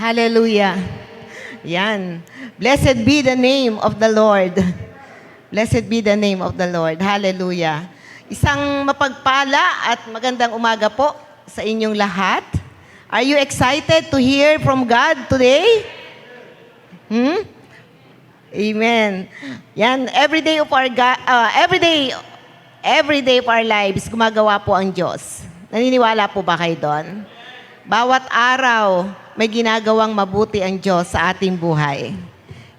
Hallelujah. Yan. Blessed be the name of the Lord. Blessed be the name of the Lord. Hallelujah. Isang mapagpala at magandang umaga po sa inyong lahat. Are you excited to hear from God today? Amen. Yan, every day of our lives, gumagawa po ang Diyos. Naniniwala po ba kayo doon? Bawat araw, may ginagawang mabuti ang Diyos sa ating buhay.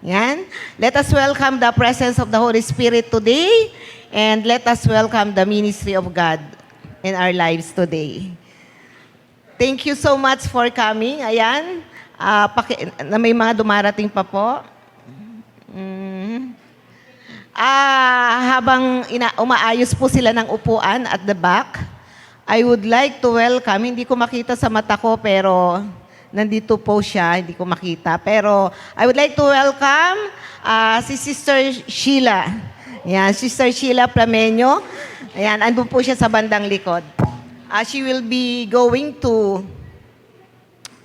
Yan. Let us welcome the presence of the Holy Spirit today, and let us welcome the ministry of God in our lives today. Thank you so much for coming. Ayan. May mga dumarating pa po. Habang umaayos po sila ng upuan at the back, I would like to welcome, hindi ko makita sa mata ko pero nandito po siya, hindi ko makita. Pero I would like to welcome si Sister Sheila. Ayan, Sister Sheila Plamenyo. Ayan, andun po siya sa bandang likod. She will be going to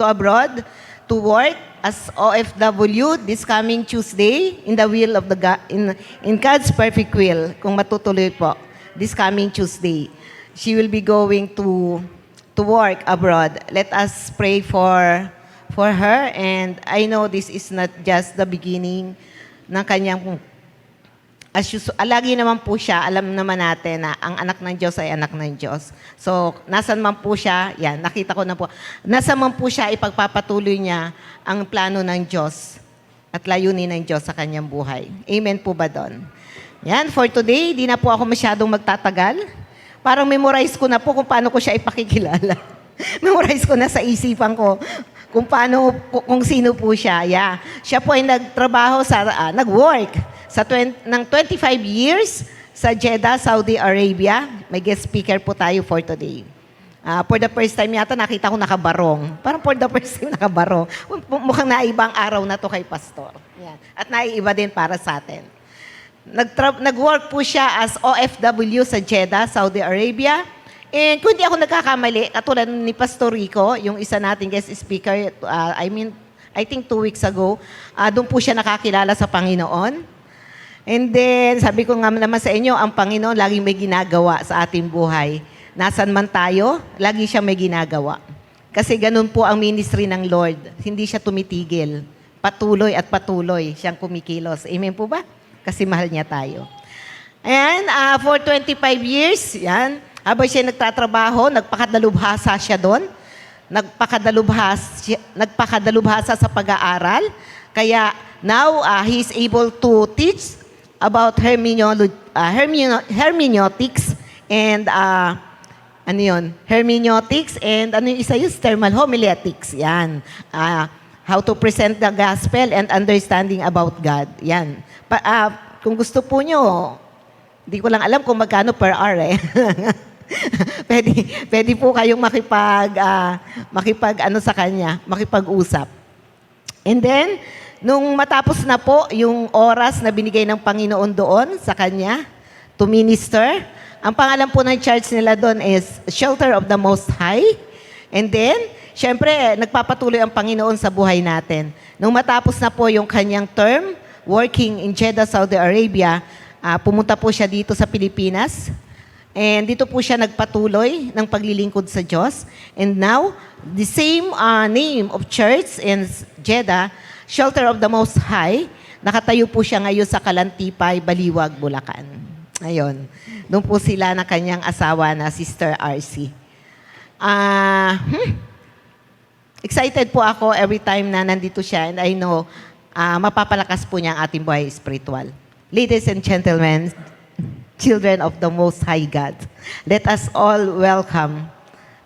abroad to work as OFW this coming Tuesday in the will of the God, in God's perfect will, kung matutuloy po, this coming Tuesday. She will be going to work abroad. Let us pray for her, and I know this is not just the beginning ng kanyang lagi naman po siya, alam naman natin na ang anak ng Diyos ay anak ng Diyos. So, nasan man po siya, yan, nakita ko na po, nasan man po siya, ipagpapatuloy niya ang plano ng Diyos at layunin ng Diyos sa kanyang buhay. Amen po ba doon? Yan, for today, di na po ako masyadong magtatagal. Parang memorize ko na po kung paano ko siya ipakikilala. Memorize ko na sa isipan ko kung sino po siya. Yeah. Siya po ay nagtrabaho nag-work ng 25 years sa Jeddah, Saudi Arabia. May guest speaker po tayo for today. For the first time yata nakita ko nakabarong. Parang for the first time nakabarong. Mukhang naibang araw na to kay Pastor. Yan. At naiiba din para sa atin. Nag-work po siya as OFW sa Jeddah, Saudi Arabia. And kung di ako nagkakamali, katulad ni Pastor Rico, yung isa nating guest speaker, I think 2 weeks ago, doon po siya nakakilala sa Panginoon. And then, sabi ko nga naman sa inyo, ang Panginoon laging may ginagawa sa ating buhay. Nasaan man tayo, lagi siya may ginagawa. Kasi ganun po ang ministry ng Lord. Hindi siya tumitigil. Patuloy at patuloy siyang kumikilos. Amen po ba? Kasi mahal niya tayo. And for 25 years, yan, habang siya nagtatrabaho, nagpakadalubhasa siya doon. Nagpakadalubhasa sa pag-aaral. Kaya now, he is able to teach about hermeneutics and hermeneutics and yung isa yung thermal homiletics. Yan. How to present the gospel and understanding about God. Yan. Kung gusto po nyo, di ko lang alam kung magkano per hour eh. pwede po kayong sa kanya, makipag-usap. And then, nung matapos na po yung oras na binigay ng Panginoon doon sa kanya to minister, ang pangalan po ng church nila doon is Shelter of the Most High. And then, syempre, nagpapatuloy ang Panginoon sa buhay natin. Nung matapos na po yung kanyang term, working in Jeddah, Saudi Arabia, pumunta po siya dito sa Pilipinas. And dito po siya nagpatuloy ng paglilingkod sa Diyos. And now, the same name of church in Jeddah, Shelter of the Most High, nakatayo po siya ngayon sa Kalantipay, Baliwag, Bulacan. Ayun. Doon po sila na kanyang asawa na Sister RC. Excited po ako every time na nandito siya, and I know mapapalakas po niya ang ating buhay spiritual. Ladies and gentlemen, children of the Most High God, let us all welcome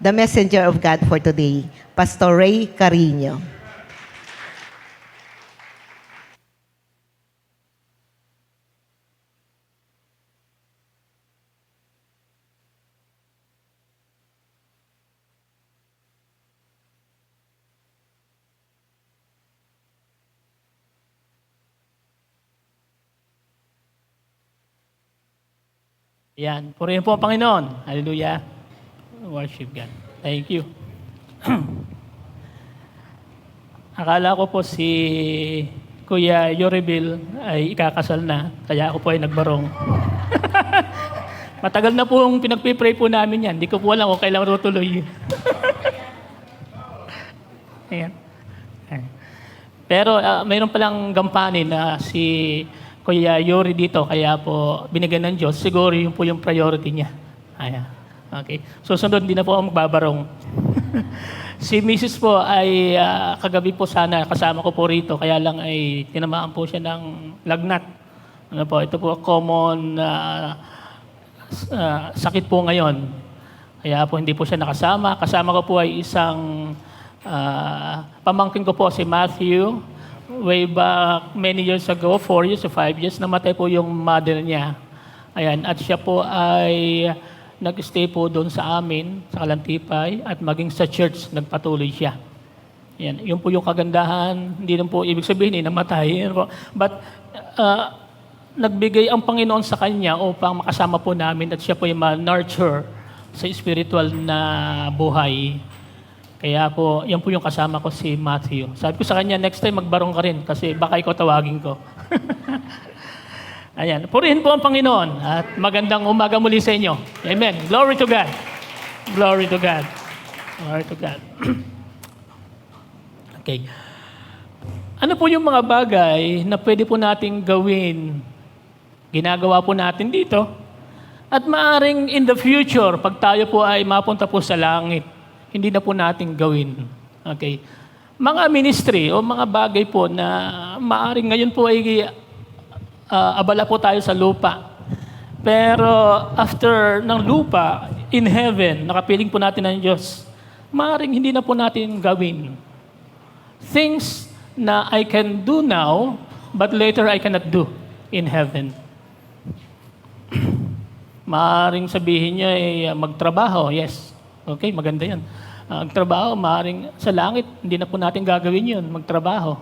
the messenger of God for today, Pastor Ray Carino. Yan. Purihin po ang Panginoon. Hallelujah. Worship God. Thank you. Akala ko po si Kuya Yoribel ay ikakasal na, kaya ako po ay nagbarong. Matagal na po yung pinagpipray po namin yan. Hindi ko po alam kung kailan tutuloy. Ayan. Pero mayroon palang gampanin na si Kuya Yori dito, kaya po binigyan ng Diyos. Siguro yun po yung priority niya. Ayan. Okay. Susunod, hindi na po ako magbabarong. Si Mrs. po ay kagabi po sana kasama ko po rito, kaya lang ay tinamaan po siya ng lagnat. Ano po, ito po common sakit po ngayon. Kaya po hindi po siya nakasama. Kasama ko po ay isang pamangkin ko po si Matthew. Way back many years ago, 4 years or 5 years, namatay po yung mother niya. Ayan, at siya po ay nag-stay po doon sa amin, sa Kalantipay, at maging sa church, nagpatuloy siya. Ayan, yun po yung kagandahan. Hindi lang po ibig sabihin, namatay. But nagbigay ang Panginoon sa kanya upang makasama po namin at siya po yung ma-nurture sa spiritual na buhay. Kaya po, yan po yung kasama ko si Matthew. Sabi ko sa kanya, next time magbarong ka rin kasi baka ikaw tawagin ko. Ayan, purihin po ang Panginoon at magandang umaga muli sa inyo. Amen. Glory to God. Glory to God. Glory to God. Okay. Ano po yung mga bagay na pwede po nating gawin? Ginagawa po natin dito. At maaring in the future, pag tayo po ay mapunta po sa langit, hindi na po natin gawin. Okay. Mga ministry o mga bagay po na maaring ngayon po ay abala po tayo sa lupa. Pero after ng lupa, in heaven, nakapiling po natin ng Diyos, maaring hindi na po natin gawin. Things na I can do now, but later I cannot do in heaven. Maaring sabihin niya ay magtrabaho. Yes. Okay, maganda yan. Magtrabaho, maaring sa langit, hindi na po natin gagawin yun, magtrabaho.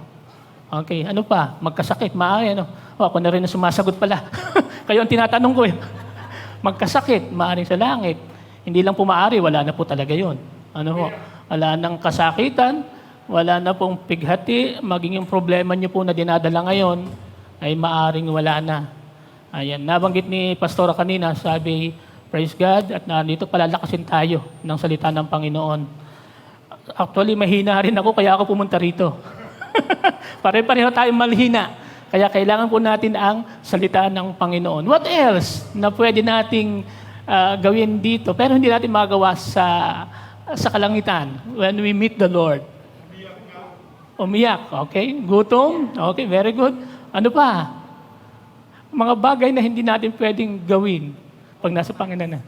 Okay, ano pa? Magkasakit, maaari, ano? Ako na rin na sumasagot pala. Kayo ang tinatanong ko eh. Magkasakit, maaring sa langit. Hindi lang po maaari, wala na po talaga yun. Ano po? Wala nang kasakitan, wala na pong pighati, maging yung problema niyo po na dinadala ngayon, ay maaring wala na. Ayan, nabanggit ni Pastora kanina, sabi, praise God, at nandito palalakasin tayo ng salita ng Panginoon. Actually, mahina rin ako, kaya ako pumunta rito. Pare-pareho tayong malhina. Kaya kailangan po natin ang salita ng Panginoon. What else na pwede nating gawin dito, pero hindi natin magawa sa kalangitan when we meet the Lord? Umiyak, okay? Gutom, okay, very good. Ano pa? Mga bagay na hindi natin pwedeng gawin pag nasa Panginoon na.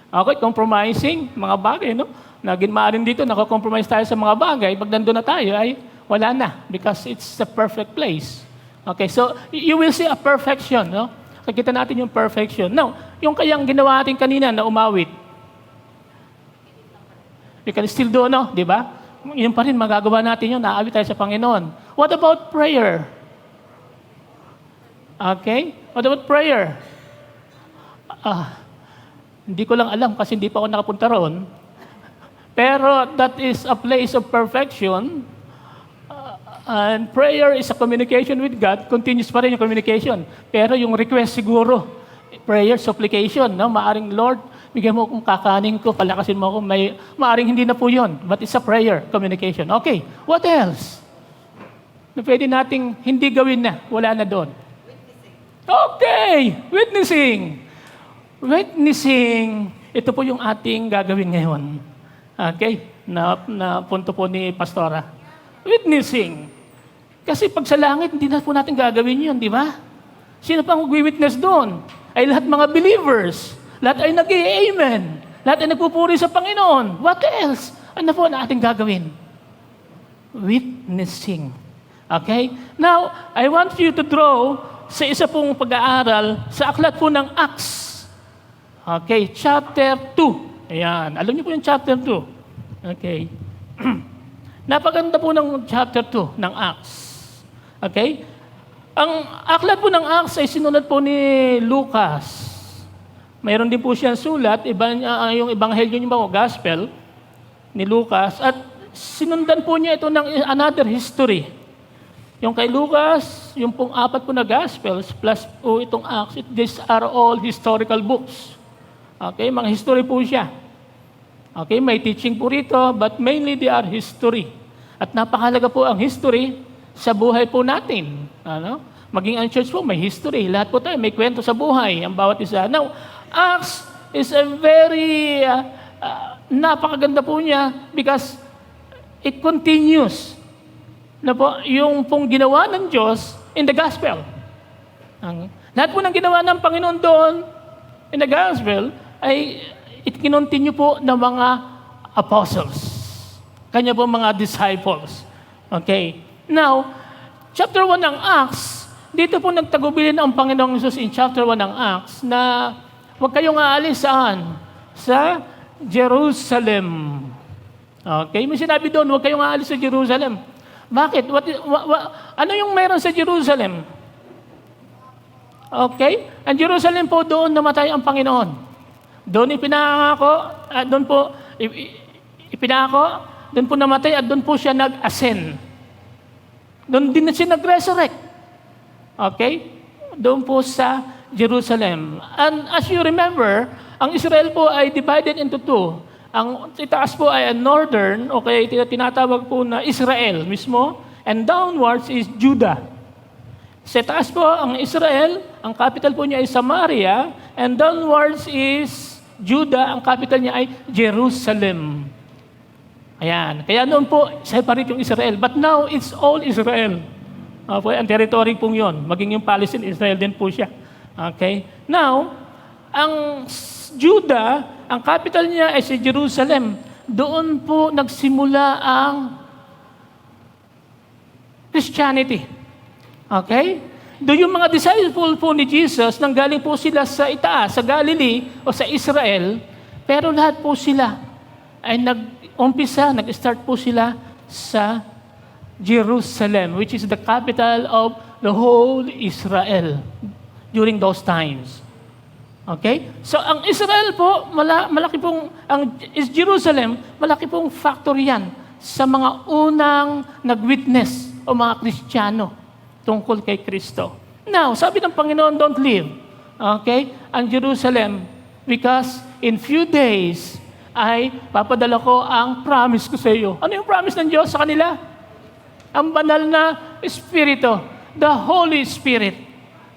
Okay, compromising, mga bagay, no? Naging maaring dito, nakakompromise tayo sa mga bagay. Pag nandun na tayo, ay wala na because it's the perfect place. Okay, so you will see a perfection, no? Nakikita natin yung perfection. Now, yung kayang ginawa natin kanina na umawit, we can still do, no? Di ba? Yun pa rin, magagawa natin yun, naawit tayo sa Panginoon. What about prayer? Okay? What about prayer? Hindi ko lang alam kasi hindi pa ako nakapunta roon. Pero that is a place of perfection. And prayer is a communication with God. Continuous pa rin yung communication. Pero yung request siguro, prayer, supplication, no? Maaring, Lord, bigyan mo akong kakanin ko, palakasin mo ako. Maaring hindi na po yun. But it's a prayer, communication. Okay, what else? Na pwede nating hindi gawin na, wala na doon. Okay, witnessing. Witnessing, ito po yung ating gagawin ngayon. Okay, na punto po ni Pastora. Witnessing. Kasi pag sa langit, hindi na po natin gagawin yun, di ba? Sino pang mag-witness doon? Ay lahat mga believers. Lahat ay nag-i-amen. Lahat ay nagpupuri sa Panginoon. What else? Ano po na ating gagawin? Witnessing. Okay? Now, I want you to draw sa isa pong pag-aaral sa aklat po ng Acts. Okay, chapter 2. Ayan, alam niyo po yung chapter 2. Okay. Napaganda po ng chapter 2 ng Acts. Okay? Ang aklat po ng Acts ay sinulat po ni Lucas. Mayroon din po siyang sulat, yung ebanghelyo niyo ba o gospel ni Lucas. At sinundan po niya ito ng another history. Yung kay Lucas, yung pong 4 po na Gospels, plus po itong Acts, these are all historical books. Okay, mga history po siya. Okay, may teaching po rito, but mainly they are history. At napakahalaga po ang history sa buhay po natin. Ano? Maging ang church po, may history. Lahat po tayo, may kwento sa buhay, ang bawat isa. Now, Acts is a very, napakaganda po niya because it continues na po yung pong ginawa ng Diyos in the gospel. Lahat po ng ginawa ng Panginoon doon in the gospel ay it kinontinue po ng mga apostles. Kanya po mga disciples. Okay. Now, chapter 1 ng Acts, dito po nagtagubilin ang Panginoong Jesus in chapter 1 ng Acts na huwag kayong aalis saan? Sa Jerusalem. Okay? May sinabi doon, huwag kayong aalis sa Jerusalem. Bakit? Ano yung meron sa Jerusalem? Okay? Ang Jerusalem po, doon namatay ang Panginoon. Doon ipinako, doon po namatay at doon po siya nag-ascend. Doon din siya nag-resurrect. Okay? Doon po sa Jerusalem. And as you remember, ang Israel po ay divided into two. Ang itaas po ay northern, okay, tinatawag po na Israel mismo, and downwards is Judah. Sa taas po ang Israel, ang capital po niya ay Samaria, and downwards is Judah, ang capital niya ay Jerusalem. Ayan. Kaya noon po, separate yung Israel. But now, it's all Israel. Ang territory pong yun. Maging yung Palestine, Israel din po siya. Okay? Now, ang Judah, ang capital niya ay si Jerusalem. Doon po nagsimula ang Christianity. Okay? Doon yung mga disciple po ni Jesus, nanggaling po sila sa itaas, sa Galilee o sa Israel, pero lahat po sila ay nag-start po sila sa Jerusalem, which is the capital of the whole Israel during those times. Okay? So, ang Israel po, malaki pong, Jerusalem, malaki pong factor yan sa mga unang nag-witness o mga Kristiyano tungkol kay Kristo. Now, sabi ng Panginoon, don't leave. Okay? Ang Jerusalem, because in few days, ay papadala ko ang promise ko sa iyo. Ano yung promise ng Diyos sa kanila? Ang banal na Espiritu, the Holy Spirit.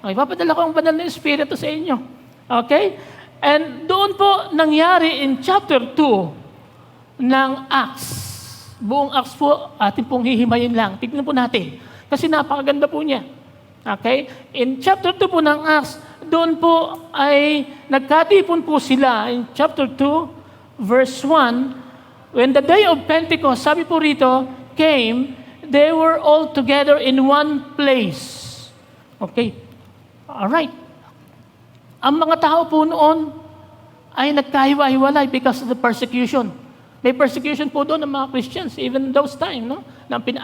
Okay, papadala ko ang banal na Espiritu sa inyo. Okay? And doon po nangyari in chapter 2 ng Acts. Buong Acts po, atin pong hihimayin lang. Tignan po natin. Kasi napakaganda po niya. Okay? In chapter 2 po ng Acts, doon po ay nagkatipon po sila. In chapter 2, verse 1, when the day of Pentecost, sabi po rito, came, they were all together in one place. Okay? Alright. Ang mga tao po noon ay nagkahiwa-hiwalay because of the persecution. May persecution po doon ng mga Christians, even those time, no?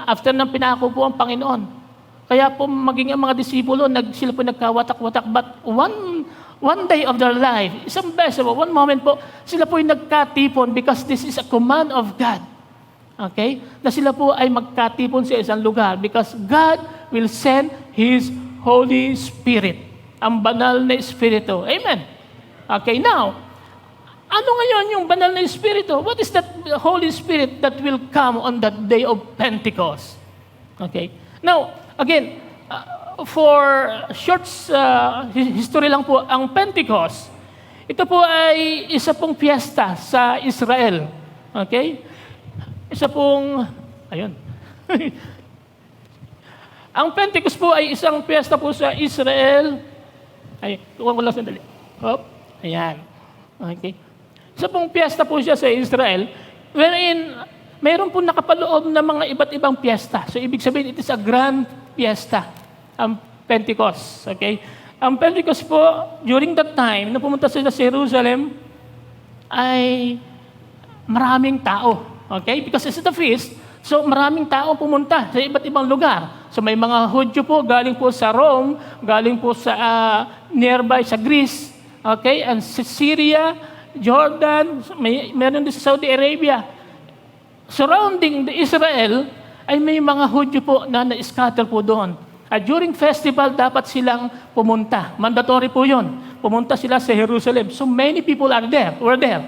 After nang pinako po ang Panginoon. Kaya po maging ang mga disipulo, sila po nagkawatak-watak. But one day of their life, isang beses, one moment po, sila po ay nagkatipon because this is a command of God. Okay? Na sila po ay magkatipon sa isang lugar because God will send His Holy Spirit. Ang banal na Espiritu. Amen? Okay, now, ano ngayon yung banal na Espiritu? What is that Holy Spirit that will come on that day of Pentecost? Okay. Now, again, for short history lang po, ang Pentecost, ito po ay isa pong piyesta sa Israel. Okay? Isa pong, ayun. Ang Pentecost po ay isang piyesta po sa Israel. Ay, tuwan ko lang sandali. Hop. Ayan. Okay. Isa pong piyesta po siya sa Israel, wherein mayroon po nakapaloob na mga iba't ibang piyesta. So, ibig sabihin, it is a grand piyesta, ang Pentecost. Okay? Ang Pentecost po, during that time, na pumunta sila sa Jerusalem, ay maraming tao. Okay? Because it's the feast, so maraming tao pumunta sa iba't ibang lugar. So, may mga Hudyo po, galing po sa Rome, galing po sa nearby sa Greece, okay? And sa Syria, Jordan, meron din sa Saudi Arabia. surrounding the Israel, ay may mga Hudyo po na na-scatter po doon. At during festival, dapat silang pumunta. Mandatory po yun. Pumunta sila sa Jerusalem. So many people were there.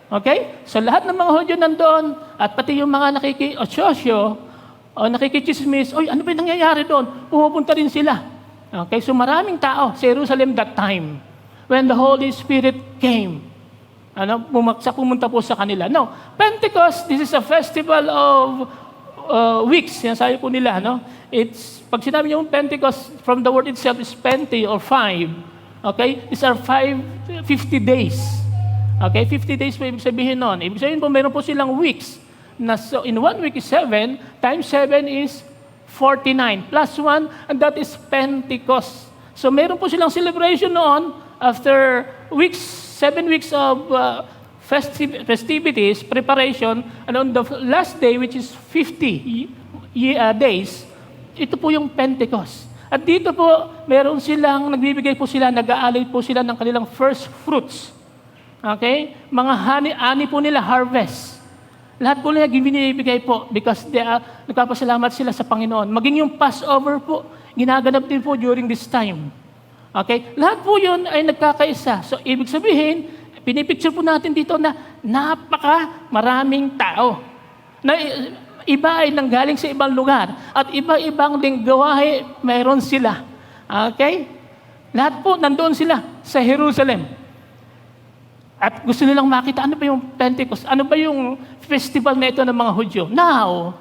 Okay? So lahat ng mga Hudyo nandoon, at pati yung mga nakiki-osyosyo, o nakikichismis, oy, ano ba yung nangyayari doon? Pumupunta rin sila. Okay? So maraming tao sa Jerusalem that time when the Holy Spirit came. Pumunta po sa kanila. No, Pentecost, this is a festival of weeks. Sinasabi po nila, no? Pag sinabi yung Pentecost, from the word itself is pente or 5. Okay? These are 50 days. Okay? 50 days po ibig sabihin nun. Ibig sabihin po, meron po silang weeks. So in 1 week is 7, times 7 is 49. Plus 1, and that is Pentecost. So meron po silang celebration noon after 7 weeks of festivities, preparation, and on the last day, which is 50 days, ito po yung Pentecost. At dito po, meron silang, nagbibigay po sila, nag-aalay po sila ng kanilang first fruits. Okay? Mga ani po nila, harvest. Lahat po nila binibigay po because nagpapasalamat sila sa Panginoon. Maging yung Passover po, ginaganap din po during this time. Okay? Lahat po yun ay nagkakaisa. So, ibig sabihin, pinipicture po natin dito na maraming tao. Na iba ay nanggaling sa ibang lugar. At iba-ibang lingwahe, mayroon sila. Okay? Lahat po, nandoon sila sa Jerusalem. At gusto nilang makita, ano ba yung Pentecost? Ano ba yung festival na ito ng mga Hudyo? Now,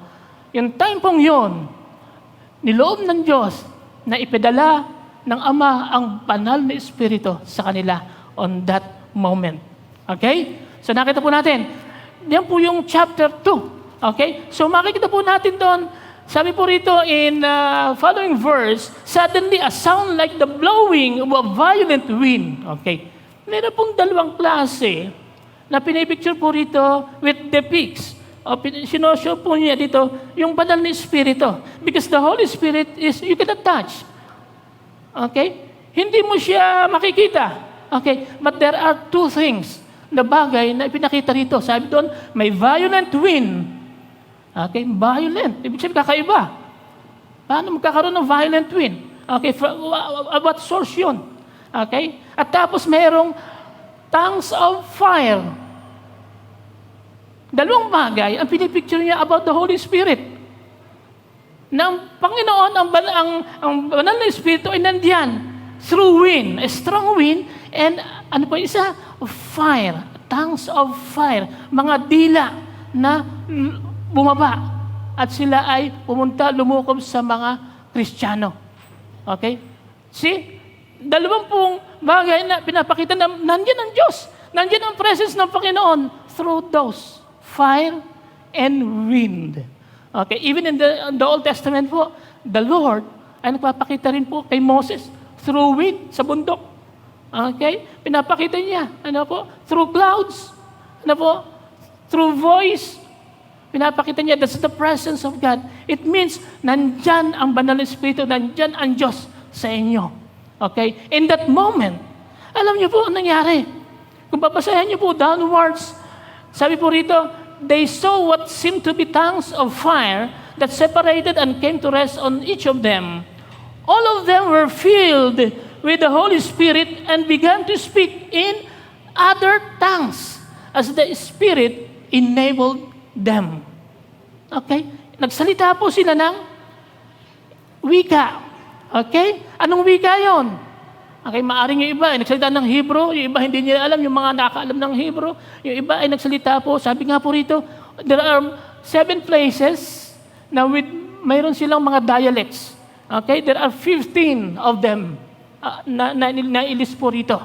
yung time pong yun, niloob ng Diyos na ipedala ng Ama ang banal na Espiritu sa kanila on that moment. Okay? So nakita po natin, yan po yung chapter 2. Okay? So makikita po natin doon, sabi po rito in following verse, suddenly a sound like the blowing of a violent wind. Okay? Meron pong dalawang klase na pinipicture po rito with the pigs. Sinoshow po niya dito yung banal na Espiritu. Because the Holy Spirit is, you cannot touch. Okay? Hindi mo siya makikita. Okay? But there are two things na bagay na ipinakita rito. Sabi doon, may violent wind. Okay? Violent. Ibig sabihin, kakaiba. Paano magkakaroon ng violent wind? Okay? What source yun? Okay? At tapos mayroong tongues of fire. Dalawang bagay ang pinipicture niya about the Holy Spirit. Ng Panginoon, ang banal na Espiritu ay nandiyan through wind, a strong wind, and ano pa isa? Fire. Tongues of fire. Mga dila na bumaba. At sila ay pumunta, lumukob sa mga Kristiyano. Okay? See? Dalawang pong bagay na pinapakita na nandiyan ang Diyos. Nandiyan ang presence ng Panginoon through those fire and wind. Okay, even in the Old Testament po, the Lord ay nagpapakita rin po kay Moses through wind sa bundok. Okay? Pinapakita niya, through clouds. Through voice. Pinapakita niya, that's the presence of God. It means, nandyan ang banal na Espiritu, nandyan ang Diyos sa inyo. Okay? In that moment, alam niyo po ang nangyari. Kung babasahin niyo po downwards, sabi po rito, they saw what seemed to be tongues of fire that separated and came to rest on each of them. All of them were filled with the Holy Spirit and began to speak in other tongues as the Spirit enabled them. Okay? Nagsalita po sila ng wika. Okay? Anong wika yon? Okay, maaring yung iba ay nagsalita ng Hebrew, yung iba hindi nila alam, yung mga nakakaalam ng Hebrew, yung iba ay nagsalita po, sabi nga po rito, there are 7 places na mayroon silang mga dialects. Okay? There are 15 of them na ilis po rito.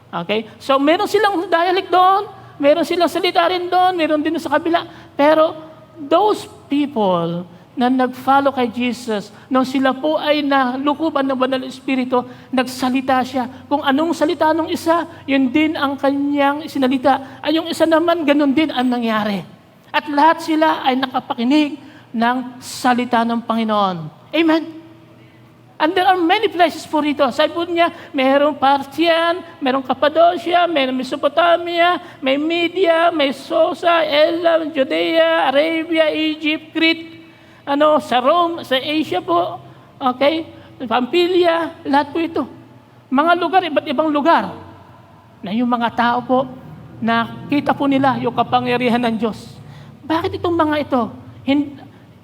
Okay? So, meron silang dialect doon, meron silang salita rin doon, meron din sa kabila, pero those people na nag-follow kay Jesus, nung sila po ay nalukuban ng Banal na Espiritu, nagsalita siya. Kung anong salita nung isa, yun din ang kanyang sinalita. Ay yung isa naman, ganun din ang nangyari. At lahat sila ay nakapakinig ng salita ng Panginoon. Amen? And there are many places po rito. Sabi po niya, mayroong Parthian, mayroong Cappadocia, mayroong Mesopotamia, may Media, may Sosa, Elam, Judea, Arabia, Egypt, Crete, sa Rome, sa Asia po, okay, Pamphylia, lahat po ito. Mga lugar, iba't ibang lugar, na yung mga tao po, nakita po nila yung kapangyarihan ng Diyos. Bakit itong mga ito?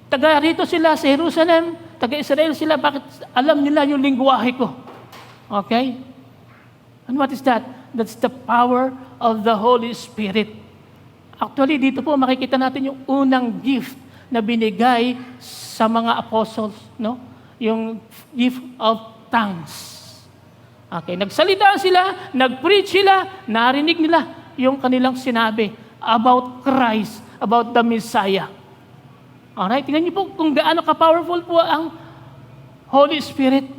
Taga rito sila sa Jerusalem, taga-Israel sila, bakit alam nila yung lingwahe ko? Okay? And what is that? That's the power of the Holy Spirit. Actually, dito po makikita natin yung unang gift na binigay sa mga apostles, no? Yung gift of tongues. Okay, nagsalita sila, nag-preach sila, narinig nila yung kanilang sinabi about Christ, about the Messiah. Alright, tingnan niyo po kung gaano ka-powerful po ang Holy Spirit.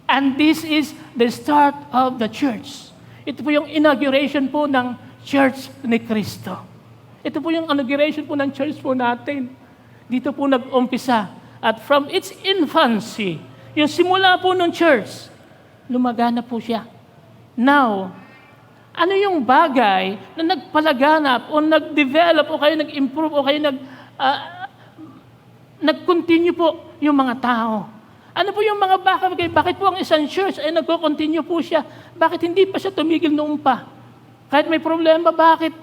And this is the start of the church. Ito po yung inauguration po ng church ni Cristo. Ito po yung inauguration po ng church po natin. Dito po nag-umpisa. At from its infancy, yung simula po ng church, lumagana po siya. Now, ano yung bagay na nagpalaganap o nag-develop o kayo nag-improve o kayo nag-continue po yung mga tao? Ano po yung mga bagay? Bakit po ang isang church ay nagko-continue po siya? Bakit hindi pa siya tumigil noon pa? Kahit may problema, bakit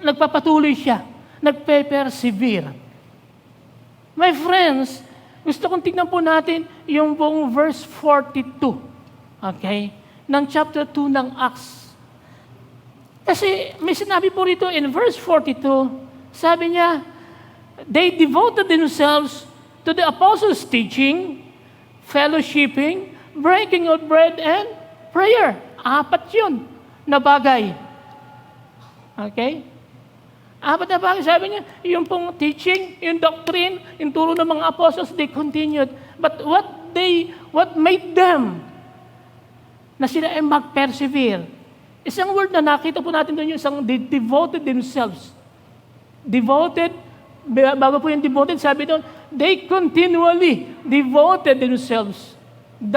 nagpapatuloy siya? Nagpe-persevere. My friends, gusto kong tignan po natin yung buong verse 42. Okay? Ng chapter 2 ng Acts. Kasi may sinabi po rito in verse 42, sabi niya, they devoted themselves to the apostles' teaching, fellowshipping, breaking of bread, and prayer. 4 yun na bagay. Okay? 4 na bagay. Sabi niya, yung pong teaching, yung doctrine, yung turo ng mga apostles, they continued. But what made them na sila ay mag-persevere? Isang word na nakita po natin doon yung isang they devoted themselves. Devoted, bago po yung devoted, sabi doon, they continually devoted themselves. 2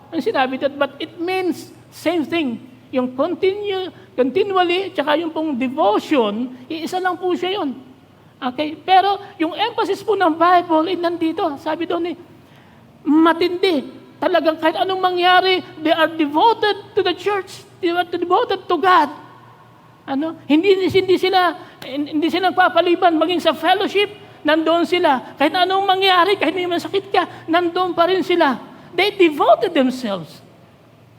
ang sinabi doon, but it means same thing. Yung continually, tsaka yung pong devotion, iisa lang po siya yun. Okay? Pero yung emphasis po ng Bible, nandito, sabi doon matindi. Talagang kahit anong mangyari, they are devoted to the church. They are devoted to God. Hindi sila nagpapaliban, maging sa fellowship, nandoon sila. Kahit anong mangyari, kahit may masakit ka, nandoon pa rin sila. They devoted themselves.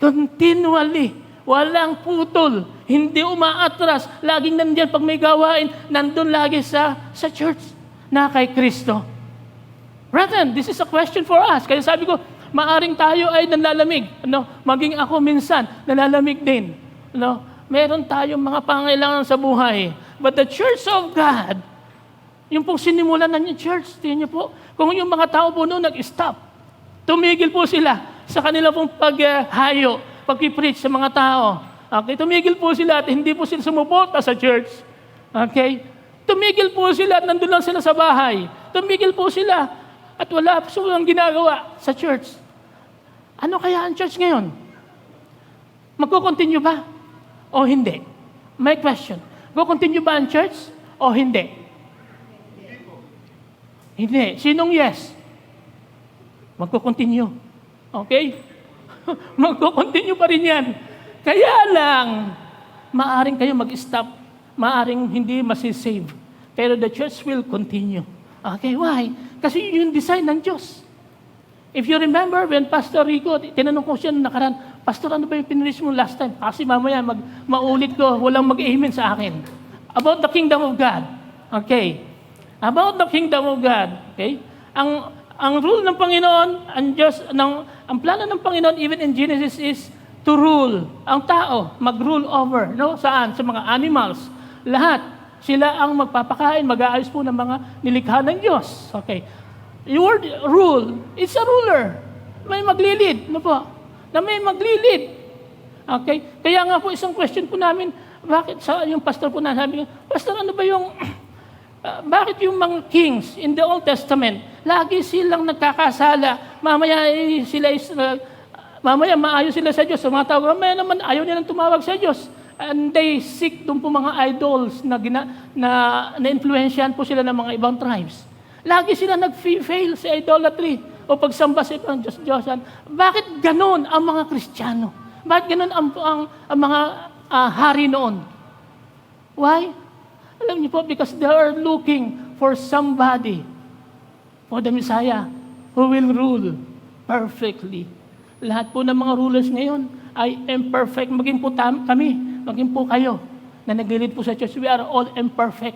Continually. Walang putol. Hindi umaatras. Laging nandiyan pag may gawain, nandun lagi sa church na kay Kristo. Brethren, this is a question for us. Kaya sabi ko, maaring tayo ay nanlalamig. Maging ako minsan, nanlalamig din. Meron tayong mga pangailangan sa buhay. But the church of God, yung pong sinimulan na yung church, tingnan niyo po, kung yung mga tao po noon nag-stop, tumigil po sila sa kanila pong paghayo, pag-preach sa mga tao. Okay, tumigil po sila at hindi po sila sumuporta sa church. Okay? Tumigil po sila at nandun lang sila sa bahay. Tumigil po sila at wala po silang ginagawa sa church. Ano kaya ang church ngayon? Magko-continue ba? O hindi? My question. Go-continue ba ang church? O hindi? Hindi. Sinong yes? Magko-continue. Okay? Magko-continue pa rin yan. Kaya lang, maaring kayo mag-stop, maaring hindi masisave. Pero the church will continue. Okay, why? Kasi yun yung design ng Diyos. If you remember, when Pastor Rico, tinanong ko siya nung nakaraan, Pastor, ano ba yung pinrich mo last time? Kasi mamaya, maulit ko, walang mag-amen sa akin. About the kingdom of God. Okay. About the kingdom of God. Okay. Ang rule ng Panginoon, ang plano ng Panginoon, even in Genesis, is to rule. Ang tao, mag-rule over. Saan? Sa mga animals. Lahat. Sila ang magpapakain, mag-aayos po ng mga nilikha ng Diyos. Okay. Yung word rule, it's a ruler. May maglilid. Na may maglilid. Okay. Kaya nga po, isang question po namin, bakit yung pastor po na sabi, Pastor, ano ba yung Bakit yung mga kings in the Old Testament, lagi silang nagkakasala, mamaya maayos sila sa Diyos, sumatawag, mamaya naman ayaw nilang tumawag sa Diyos. And they seek doon po mga idols na influensyan po sila ng mga ibang tribes. Lagi sila nag-fail sa idolatry o pagsamba sa ibang Diyos-Diyosan. Bakit ganun ang mga Kristiyano? Bakit ganun ang mga hari noon? Why? Alam niyo po, because they are looking for somebody, for the Messiah, who will rule perfectly. Lahat po ng mga rulers ngayon ay imperfect. Maging po kami, maging po kayo, na nag-lead po sa church, we are all imperfect.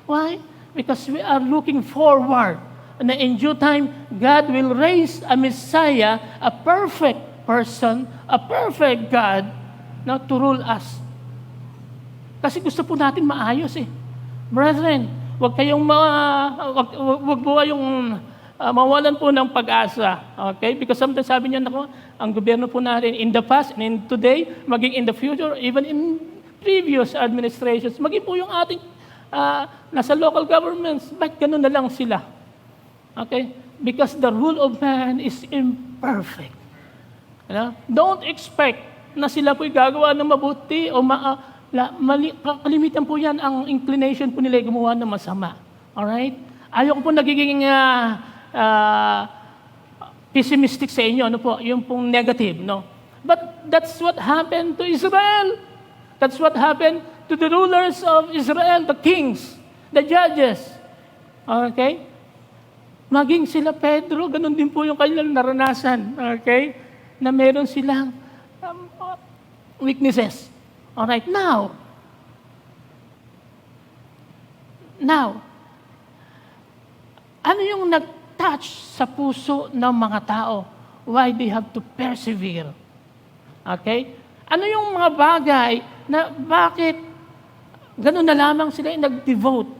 Why? Because we are looking forward na in due time, God will raise a Messiah, a perfect person, a perfect God, to rule us. Kasi gusto po natin maayos eh. Brethren, wag po kayong mawalan po ng pag-asa. Okay? Because sometimes sabi niya, ang gobyerno po natin in the past and in today, maging in the future, even in previous administrations, maging po yung ating nasa local governments, ba't ganun na lang sila? Okay? Because the rule of man is imperfect. Don't expect na sila po'y gagawa ng mabuti o kalimitan po yan ang inclination po nila gumawa ng masama. Alright? Ayaw ko po nagiging pessimistic sa inyo, yung pong negative, no? But that's what happened to Israel. That's what happened to the rulers of Israel, the kings, the judges. Okay? Maging sila Pedro, ganun din po yung kanilang naranasan. Okay? Na meron silang weaknesses. Alright, now, ano yung nag-touch sa puso ng mga tao? Why they have to persevere? Okay? Ano yung mga bagay na bakit ganun na lamang sila yung nag-devote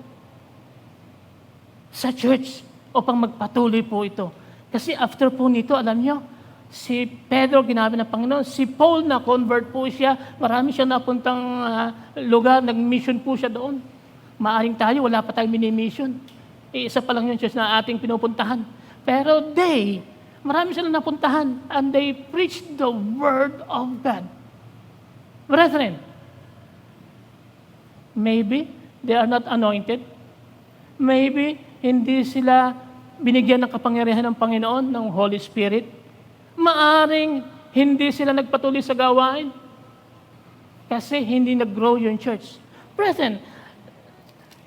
sa church upang magpatuloy po ito? Kasi after po nito, alam nyo, si Pedro, ginamit ng Panginoon. Si Paul, na-convert po siya. Marami siya napuntang lugar. Nag-mission po siya doon. Maaring tayo, wala pa tayong mini-mission. Isa pa lang yung church na ating pinupuntahan. Pero marami silang napuntahan. And they preached the Word of God. Brethren, maybe they are not anointed. Maybe hindi sila binigyan ng kapangyarihan ng Panginoon, ng Holy Spirit. Maaring hindi sila nagpatuloy sa gawain kasi hindi nag-grow yung church. Brethren,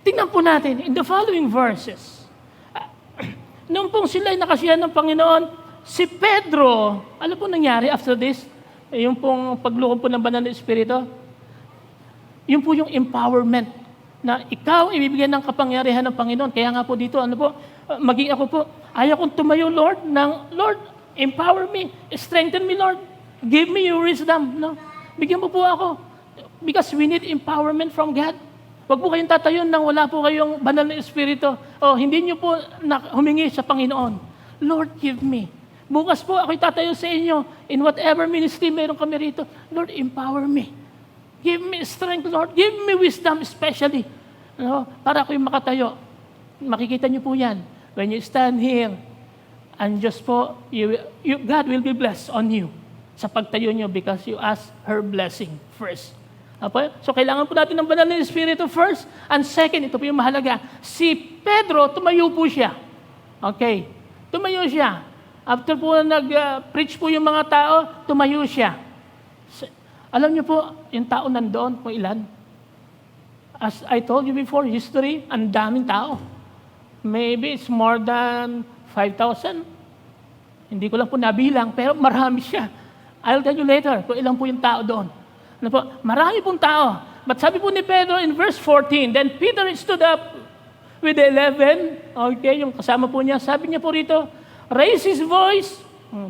tingnan po natin in the following verses. Noong pong sila ay nakasiyahan ng Panginoon, si Pedro, ano po nangyari after this? Yung pong paglukom po ng banal na Espiritu, yun po yung empowerment na ikaw ibibigyan ng kapangyarihan ng Panginoon. Kaya nga po dito, maging ako po, ayaw kong tumayo, Lord, Lord, empower me. Strengthen me, Lord. Give me your wisdom. No? Bigyan mo po ako. Because we need empowerment from God. Huwag po kayong tatayo nang wala po kayong banal na Espiritu. O hindi nyo po humingi sa Panginoon. Lord, give me. Bukas po ako'y tatayo sa inyo. In whatever ministry meron kami rito. Lord, empower me. Give me strength, Lord. Give me wisdom especially. Para ako'y makatayo. Makikita nyo po yan. When you stand here, and just po, God will be blessed on you sa pagtayo nyo because you ask her blessing first. So, kailangan po natin ng banal na Espiritu first. And second, ito po yung mahalaga. Si Pedro, tumayo po siya. Okay. Tumayo siya. After po nag-preach po yung mga tao, tumayo siya. Alam niyo po, yung tao nandoon, kung ilan? As I told you before, history, ang daming tao. Maybe it's more than 5,000. Hindi ko lang po nabilang, pero marami siya. I'll tell you later kung ilang po yung tao doon. Marami pong tao. But sabi po ni Pedro in verse 14, then Peter stood up with the 11. Okay, yung kasama po niya. Sabi niya po rito, raise his voice.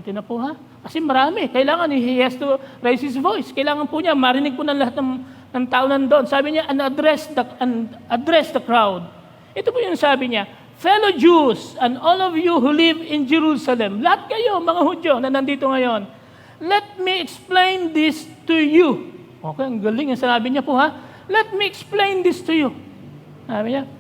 Tina po ha? Kasi marami. Kailangan, he has to raise his voice. Kailangan po niya, marinig po ng lahat ng tao nandoon. Sabi niya, and address the crowd. Ito po yung sabi niya, fellow Jews and all of you who live in Jerusalem, lahat kayo, mga Hudyo na nandito ngayon, let me explain this to you. Okay, ang galing yung sinabi niya po ha. Let me explain this to you. Sabi niya,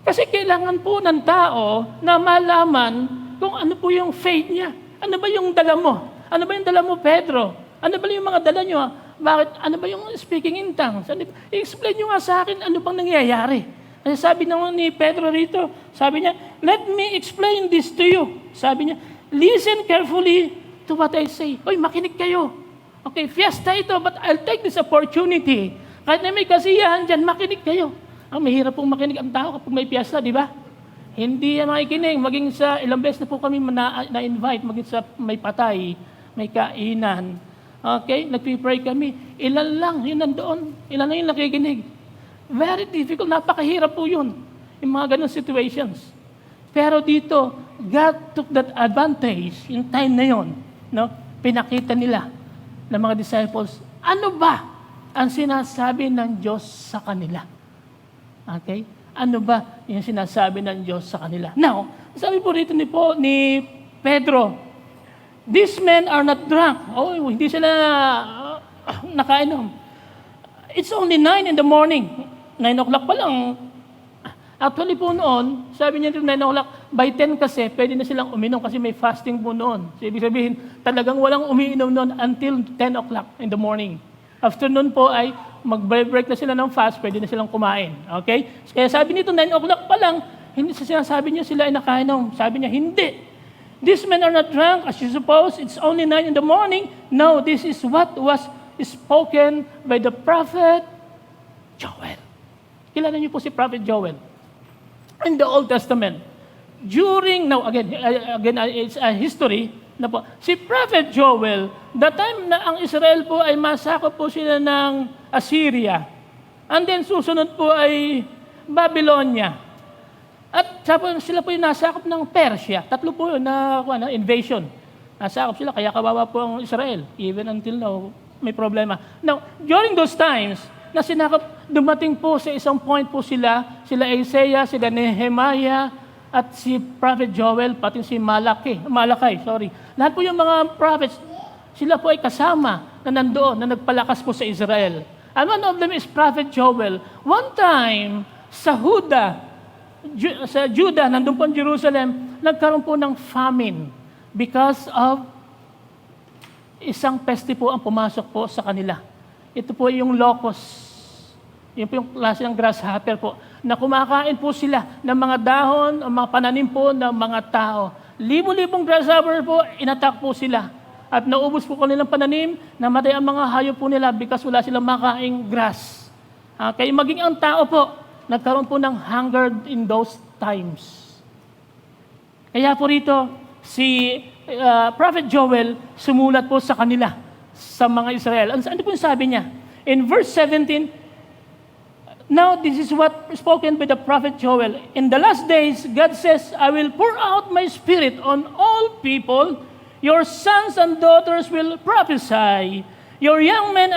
Kasi kailangan po ng tao na malaman kung ano po yung faith niya. Ano ba yung dala mo? Ano ba yung dala mo, Pedro? Ano ba yung mga dala nyo? Bakit? Ano ba yung speaking in tongues? I-explain nyo nga sa akin ano bang nangyayari. Kasi sabi naman ni Pedro rito, sabi niya, let me explain this to you. Sabi niya, listen carefully to what I say. Oy, makinig kayo. Okay, fiesta ito, but I'll take this opportunity. Kahit na may kasiyahan dyan, makinig kayo. Ang mahirap pong makinig ang tao kapag may fiesta, di ba? Hindi yan makikinig. Maging sa ilang beses na po kami na-invite, maging sa may patay, may kainan. Okay, nagpipray kami. Ilan lang yun nandoon. Ilan lang yung nakikinig. Very difficult. Napakahirap po yun. Yung mga ganun situations. Pero dito, God took that advantage in time na yun. No? Pinakita nila ng mga disciples, ano ba ang sinasabi ng Diyos sa kanila? Okay? Ano ba yung sinasabi ng Diyos sa kanila? Now, sabi po rito ni Pedro, these men are not drunk. Oh, hindi sila nakainom. It's only 9 in the morning. 9 o'clock pa lang. Actually po noon, sabi niya 9 o'clock, by 10 kasi, pwede na silang uminom kasi may fasting po noon. So, ibig sabihin, talagang walang umiinom noon until 10 o'clock in the morning. Afternoon po ay mag-break na sila ng fast, pwede na silang kumain. Okay? Kaya sabi nito, 9 o'clock pa lang, hindi sinasabi niya sila ay nakainom. Sabi niya, hindi. These men are not drunk, as you suppose. It's only 9 in the morning. No, this is what was spoken by the prophet Joel. Kilala niyo po si Prophet Joel. In the Old Testament, again, it's a history, na po, si Prophet Joel, the time na ang Israel po ay masakop po sila ng Assyria, and then susunod po ay Babylonia. At sila po yung nasakop ng Persia. Tatlo po yun na invasion. Nasakop sila, kaya kawawa po ang Israel. Even until now, may problema. Now, during those times, na sinakop, dumating po sa isang point po sila Isaiah, sila Nehemiah, at si Prophet Joel, pati si Malakay. Lahat po yung mga prophets, sila po ay kasama na nandoon, na nagpalakas po sa Israel. And one of them is Prophet Joel. One time, sa Judah, nandun po in Jerusalem, nagkaroon po ng famine because of isang peste po ang pumasok po sa kanila. Ito po yung locust. Yun po yung klase ng grasshopper po, na kumakain po sila ng mga dahon o mga pananim po ng mga tao. Libo-libong grasshopper po, inatak po sila. At naubos po kanilang pananim, namatay ang mga hayop po nila because wala silang makaing grass. Kaya maging ang tao po, nagkaroon po ng hunger in those times. Kaya po rito, si Prophet Joel sumulat po sa kanila, sa mga Israel. Ano po yung sabi niya? In verse 17, now, this is what spoken by the prophet Joel. In the last days, God says, I will pour out my spirit on all people. Your sons and daughters will prophesy. Your young men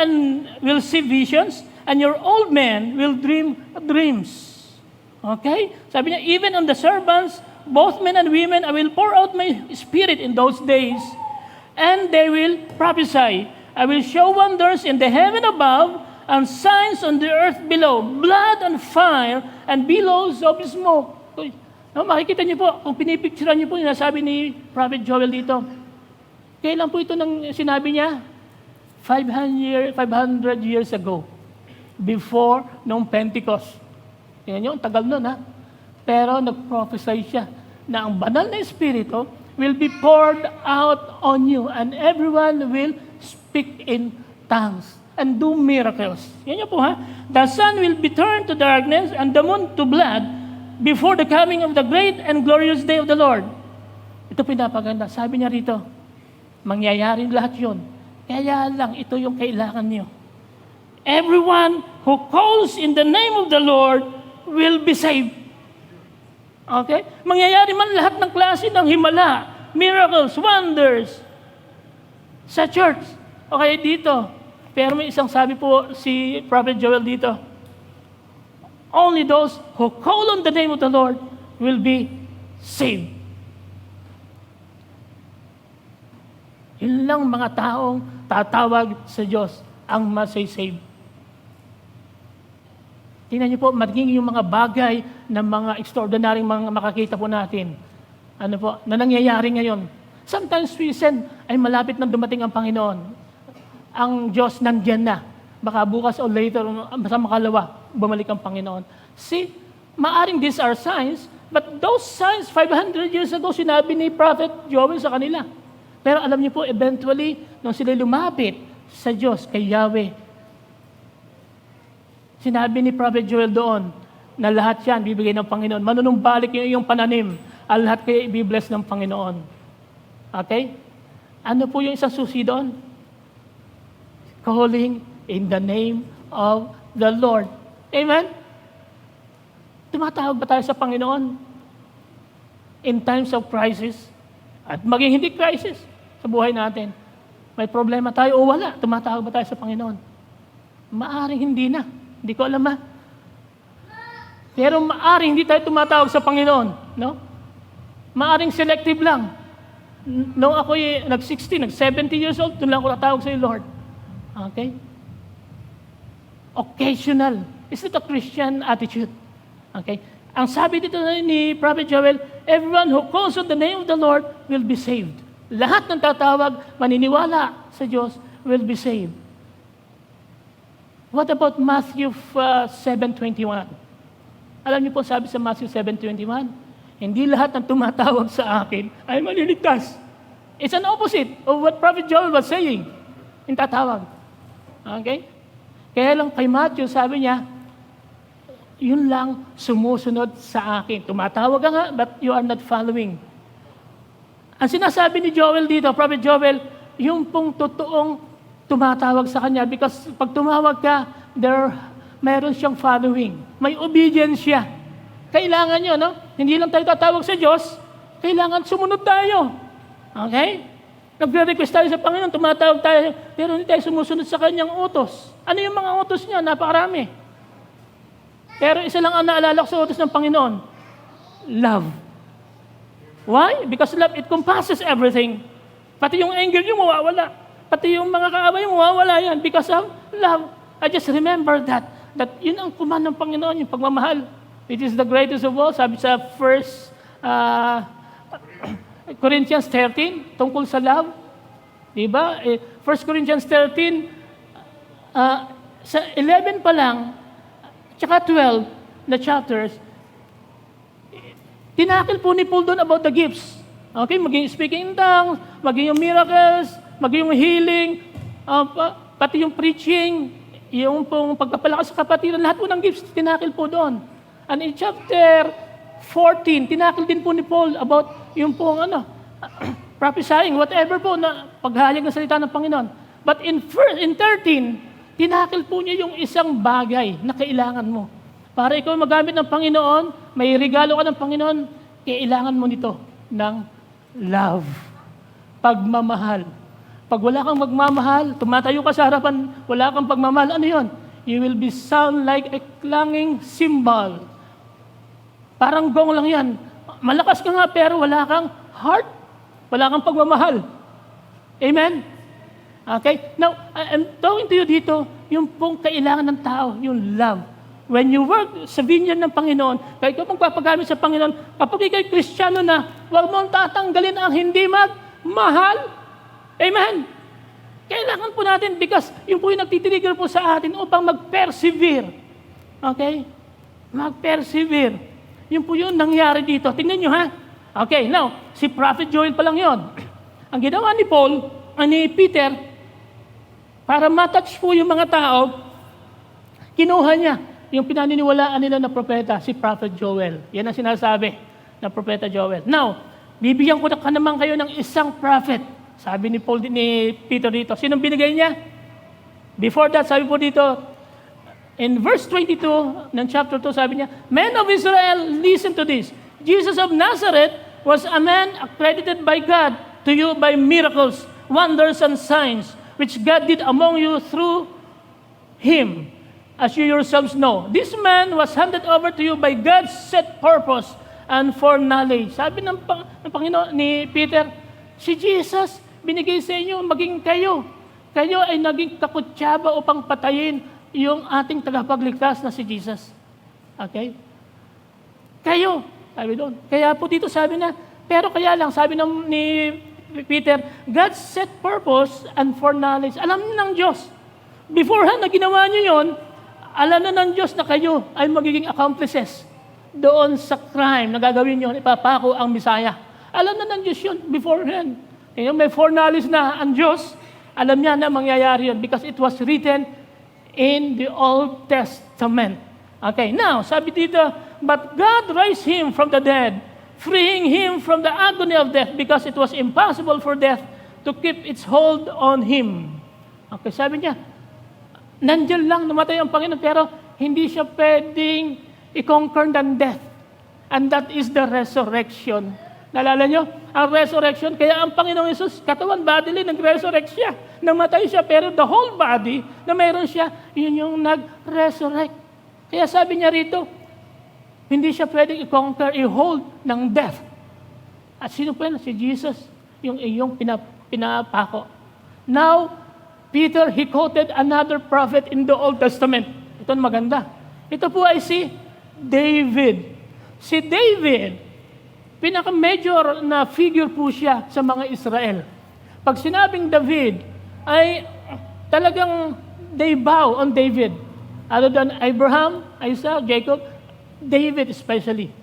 will see visions, and your old men will dream dreams. Okay? Sabi niya, even on the servants, both men and women, I will pour out my spirit in those days, and they will prophesy. I will show wonders in the heaven above, and signs on the earth below, blood and fire, and billows of smoke. No, makikita niyo po, kung pinipicturean niyo po, sinasabi ni Prophet Joel dito, kailan po ito nang sinabi niya? 500 years ago, before nung Pentecost. Tingnan niyo, ang tagal nun, ha? Pero nag-prophesy siya na ang banal na Espiritu will be poured out on you, and everyone will speak in tongues and do miracles. Yan po, ha? The sun will be turned to darkness and the moon to blood before the coming of the great and glorious day of the Lord. Ito pinapaganda. Sabi niya rito, mangyayari lahat yun. Kaya lang, ito yung kailangan niyo. Everyone who calls in the name of the Lord will be saved. Okay? Mangyayari man lahat ng klase ng himala, miracles, wonders, sa church. Okay, dito. Pero may isang sabi po si Prophet Joel dito, only those who call on the name of the Lord will be saved. Yun lang mga taong tatawag sa Diyos ang masay-save. Tingnan niyo po, maging yung mga bagay na mga extraordinary mga makakita po natin. Ano po, na nangyayari ngayon. Sometimes we send, ay malapit na dumating ang Panginoon. Ang Diyos nandyan na. Baka bukas o later, sa makalawa, bumalik ang Panginoon. See, maaring these are signs, but those signs, 500 years ago, sinabi ni Prophet Joel sa kanila. Pero alam niyo po, eventually, nung sila lumapit sa Diyos, kay Yahweh, sinabi ni Prophet Joel doon na lahat yan bibigay ng Panginoon. Manunumbalik yung iyong pananim, ang lahat kayo i-bless ng Panginoon. Okay? Ano po yung isang susi doon? Calling in the name of the Lord. Amen? Tumatawag ba tayo sa Panginoon? In times of crisis, at maging hindi crisis sa buhay natin, may problema tayo o wala, tumatawag ba tayo sa Panginoon? Maaring hindi na. Hindi ko alam Pero maaring hindi tayo tumatawag sa Panginoon. No? Maaring selective lang. Nung ako nag-60, nag-70 years old, doon lang ako tatawag sa iyo, Lord. Okay? Occasional. Is it a Christian attitude? Okay? Ang sabi dito ni Prophet Joel, everyone who calls on the name of the Lord will be saved. Lahat ng tatawag, maniniwala sa Diyos, will be saved. What about Matthew 7:21? Alam niyo po sabi sa Matthew 7:21, hindi lahat ng tumatawag sa akin ay maliligtas. It's an opposite of what Prophet Joel was saying. Yung tatawag. Okay? Kaya lang kay Matthew, sabi niya, yun lang sumusunod sa akin. Tumatawag ka nga, but you are not following. Ang sinasabi ni Joel dito, Prophet Joel, yung pong totoong tumatawag sa kanya because pag tumawag ka, meron siyang following. May obedience siya. Kailangan nyo, no? Hindi lang tayo tatawag sa Diyos, kailangan sumunod tayo. Okay? Nagre-request tayo sa Panginoon, tumatawag tayo, pero hindi tayo sumusunod sa kanyang utos. Ano yung mga utos niya? Napakarami. Pero isa lang ang naalala ko sa utos ng Panginoon. Love. Why? Because love, it compasses everything. Pati yung anger nyo, mawawala. Pati yung mga kaaway mo, mawawala yan because of love. I just remember that yun ang command ng Panginoon, yung pagmamahal. It is the greatest of all. Sabi sa 1 Corinthians 13, tungkol sa love. Diba? 1 Corinthians 13, sa 11 pa lang, tsaka 12 na chapters, tinakil po ni Paul doon about the gifts. Okay? Maging speaking in tongues, maging yung miracles, maging yung healing, pati yung preaching, yung pong pagpapalakas sa kapatiran, lahat po ng gifts, tinakil po doon. And in chapter 14, tinakil din po ni Paul about yung pong prophesying, whatever po na paghayag ng salita ng Panginoon. But in 13, tinakil po niya yung isang bagay na kailangan mo. Para ikaw magamit ng Panginoon, may regalo ka ng Panginoon, kailangan mo nito ng love. Pagmamahal. Pag wala kang magmamahal, tumatayo ka sa harapan, wala kang pagmamahal, ano yun? You will be sound like a clanging cymbal. Parang gong lang yan. Malakas ka nga pero wala kang heart, wala kang pagmamahal. Amen? Okay? Now, I'm talking to you dito, yung pong kailangan ng tao, yung love. When you work sa vineyard ng Panginoon, kahit ikaw magpapagamit sa Panginoon, kapag ikaw'y Kristiyano na, huwag mong tatanggalin ang hindi magmahal. Amen? Kailangan po natin because yung po yung nagtitrigger po sa atin upang mag-persevere. Okay? Mag-persevere. Yun po yung nangyari dito. Tingnan nyo ha. Okay, now, si Prophet Joel pa lang yun. Ang ginawa ni Paul, ni Peter, para matouch po yung mga tao, kinuha niya yung pinaniniwalaan nila na propeta, si Prophet Joel. Yan ang sinasabi ng propeta Joel. Now, bibigyan ko na ka naman kayo ng isang prophet. Sabi ni Peter dito. Sinong binigay niya? Before that, sabi po dito, in verse 22 ng chapter 2, sabi niya, Men of Israel, listen to this. Jesus of Nazareth was a man accredited by God to you by miracles, wonders, and signs, which God did among you through him, as you yourselves know. This man was handed over to you by God's set purpose and foreknowledge. Sabi ng Panginoon ni Peter, si Jesus, binigay sa inyo, maging kayo. Kayo ay naging kakutsaba upang patayin yung ating tagapagligtas na si Jesus. Okay? Kayo, sabi doon. Kaya po dito sabi na, pero kaya lang, sabi ni Peter, God set purpose and foreknowledge. Alam ng Diyos. Beforehand na ginawa niyo yon, alam na ng Diyos na kayo ay magiging accomplices doon sa crime na gagawin niyo, ipapako ang Messiah. Alam na ng Diyos yun beforehand. Kaya may foreknowledge na ang Diyos, alam niya na mangyayari yun because it was written in the Old Testament. Okay, now, sabi dito, but God raised him from the dead, freeing him from the agony of death because it was impossible for death to keep its hold on him. Okay, sabi niya, nandiyan lang namatay ang Panginoon pero hindi siya pwedeng i-conquer ng death. And that is the resurrection. Naalala nyo? Ang resurrection, kaya ang Panginoong Yesus, katawan bodily, nag-resurrect siya. Namatay siya, pero the whole body na mayroon siya, yun yung nag-resurrect. Kaya sabi niya rito, hindi siya pwedeng i-conquer, i-hold ng death. At sino po yan? Si Jesus, yung iyong pinapako. Now, Peter, he quoted another prophet in the Old Testament. Ito maganda. Ito po ay si David. Si David, pinaka-major na figure po siya sa mga Israel. Pag sinabing David, ay talagang they bow on David. Other than Abraham, Isaac, Jacob, David especially.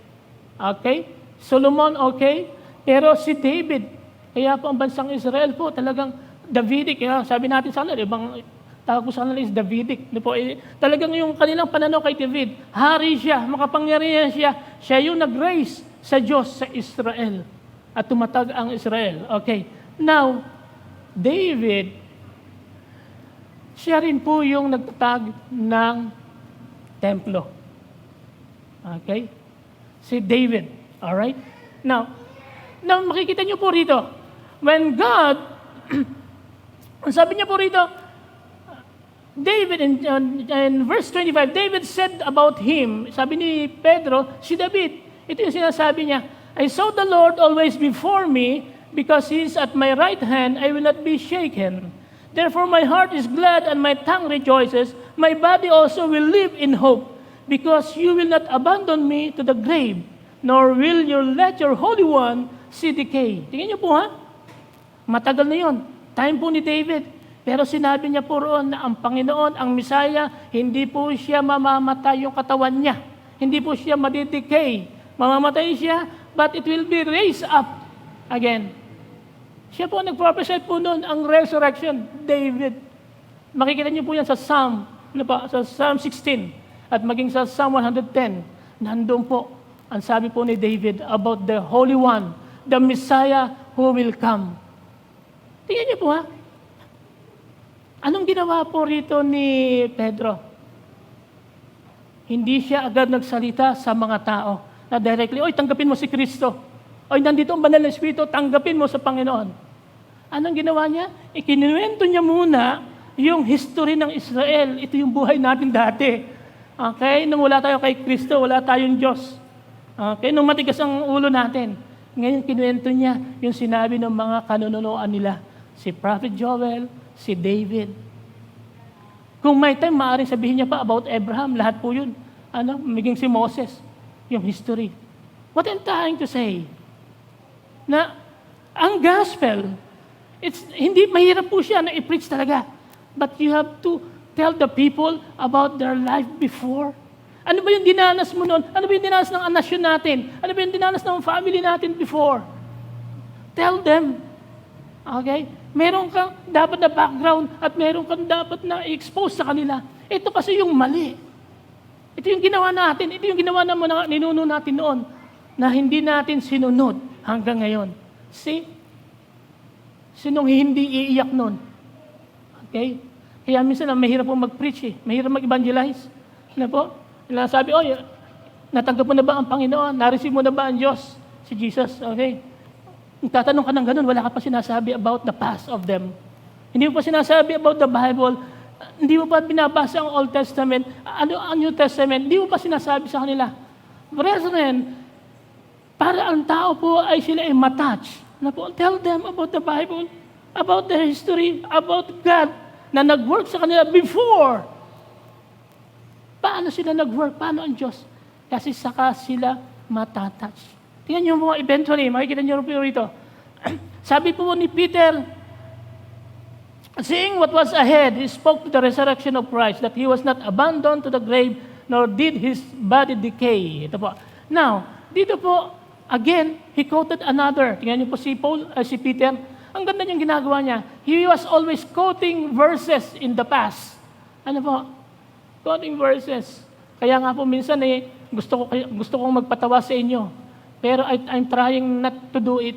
Okay? Solomon, okay? Pero si David, kaya po ang bansang Israel po talagang Davidic. Kaya sabi natin sa kanila, ibang tawag ko sa kanila is Davidic. Talagang yung kanilang pananaw kay David, hari siya, makapangyarihan siya, siya yung nag-raise sa Diyos sa Israel. At tumatag ang Israel. Okay. Now, David, siya rin po yung nagtatag ng templo. Okay? Si David. Alright? Now, makikita niyo po rito, when God, sabi niya po rito, David, in verse 25, David said about him, sabi ni Pedro, si David, ito yung sinasabi niya, I saw the Lord always before me, because He is at my right hand, I will not be shaken. Therefore my heart is glad and my tongue rejoices. My body also will live in hope, because you will not abandon me to the grave, nor will you let your Holy One see decay. Tingnan niyo po ha, matagal na yun. Time po ni David. Pero sinabi niya po roon na ang Panginoon, ang Messiah, hindi po siya mamamatay yung katawan niya. Hindi po siya madidecay. Mamamatay siya, but it will be raised up again. Siya po nag-prophesy po noon ang resurrection, David. Makikita niyo po yan sa Psalm, sa Psalm 16 at maging sa Psalm 110. Nandoon po ang sabi po ni David about the Holy One, the Messiah who will come. Tingnan niyo po ha. Anong ginawa po rito ni Pedro? Hindi siya agad nagsalita sa mga tao na directly, oy, tanggapin mo si Kristo. Oy, nandito ang banal na Espiritu, tanggapin mo sa Panginoon. Anong ginawa niya? Ikinuwento niya muna yung history ng Israel. Ito yung buhay natin dati. Okay? Nung wala tayo kay Kristo, wala tayong Diyos. Okay? Nung matigas ang ulo natin. Ngayon, kinuwento niya yung sinabi ng mga kanununuan nila. Si Prophet Joel, si David. Kung may time, maaaring sabihin niya pa about Abraham, lahat po yun. Maging si Moses, yung history. What I'm trying to say, na ang gospel, hindi mahirap po siya na i-preach talaga. But you have to tell the people about their life before. Ano ba yung dinanas mo noon? Ano ba yung dinanas ng nasyon natin? Ano ba yung dinanas ng family natin before? Tell them. Okay? Meron kang dapat na background at meron kang dapat na i-expose sa kanila. Ito kasi yung mali. Ito yung ginawa natin. Ito yung ginawa na ninuno natin noon na hindi natin sinunod hanggang ngayon. See? Sinong hindi iiyak noon? Okay? Kaya minsan mahirap po mag-preach eh. Mahirap mag-evangelize. Ano po? Sabi, natanggap mo na ba ang Panginoon? Na-receive mo na ba ang Diyos? Si Jesus. Okay? Kung tatanong ka ng ganun, wala ka pa sinasabi about the past of them. Hindi mo pa sinasabi about the Bible. Hindi mo pa binabasa ang Old Testament. Ang New Testament. Hindi mo pa sinasabi sa kanila. Brethren, para ang tao po ay sila ay matouch. Tell them about the Bible, about their history, about God na nag-work sa kanila before. Paano sila nag-work? Paano ang Diyos? Kasi saka sila matatouch. Tingnan niyo po eventually, makikita niyo po rito. Sabi po ni Peter, seeing what was ahead, he spoke to the resurrection of Christ, that he was not abandoned to the grave, nor did his body decay. Ito po. Now, dito po, again, he quoted another. Tingnan niyo po si Peter. Ang ganda niyang ginagawa niya. He was always quoting verses in the past. Ano po? Quoting verses. Kaya nga po minsan gusto kong magpatawa sa inyo. Pero I'm trying not to do it.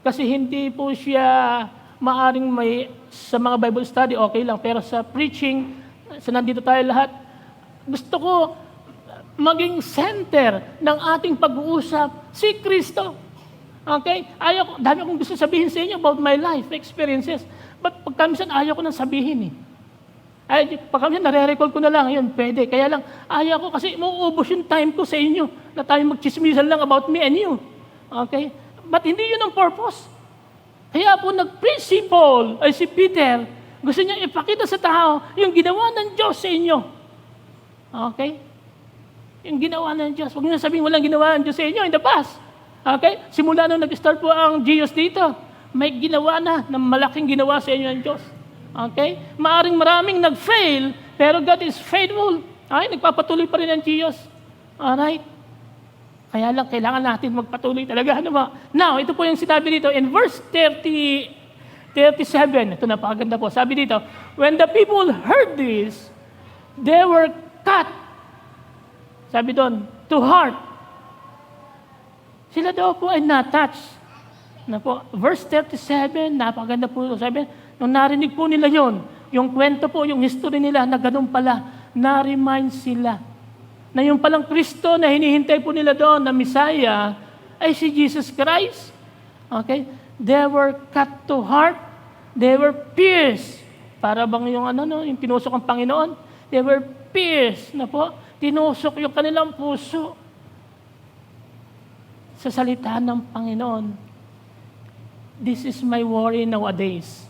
Kasi hindi po siya maaring sa mga Bible study, okay lang. Pero sa preaching, sa nandito tayo lahat, gusto ko maging center ng ating pag-uusap si Kristo. Okay? Dami akong gusto sabihin sa inyo about my life experiences. But pagkamisan, ayaw ko nang sabihin eh. Pagkamisan, nare-recall ko na lang, yun, pwede. Kaya lang, ayaw ko kasi mauubos yung time ko sa inyo na tayo magchismisan lang about me and you. Okay? But hindi yun ang purpose. Kaya po nag-preach si Peter, gusto niya ipakita sa tao yung ginawa ng Diyos sa inyo. Okay? Yung ginawa ng Diyos. Huwag niyo sabihin walang ginawa ng Diyos sa inyo in the past. Okay? Simula nung nag-start po ang GIOS dito, may ginawa na malaking ginawa sa inyo ng Diyos. Okay? Maaring maraming nag-fail, pero God is faithful. Okay? Nagpapatuloy pa rin ang GIOS. Alright? Kaya lang, kailangan natin magpatuloy talaga. Ano ba? Now, ito po yung sinabi dito in verse 37. Ito napakaganda po. Sabi dito, when the people heard this, they were cut. Sabi doon, to heart. Sila daw po ay na-touch. Verse 37, napakaganda po. Sabi, nung narinig po nila yon, yung kwento po, yung history nila na ganun pala, na-remind sila na yung palang Kristo na hinihintay po nila doon na Messiah ay si Jesus Christ. Okay? They were cut to heart. They were pierced. Para bang yung yung tinusok ang Panginoon? They were pierced na po. Tinusok yung kanilang puso sa salita ng Panginoon. This is my worry nowadays.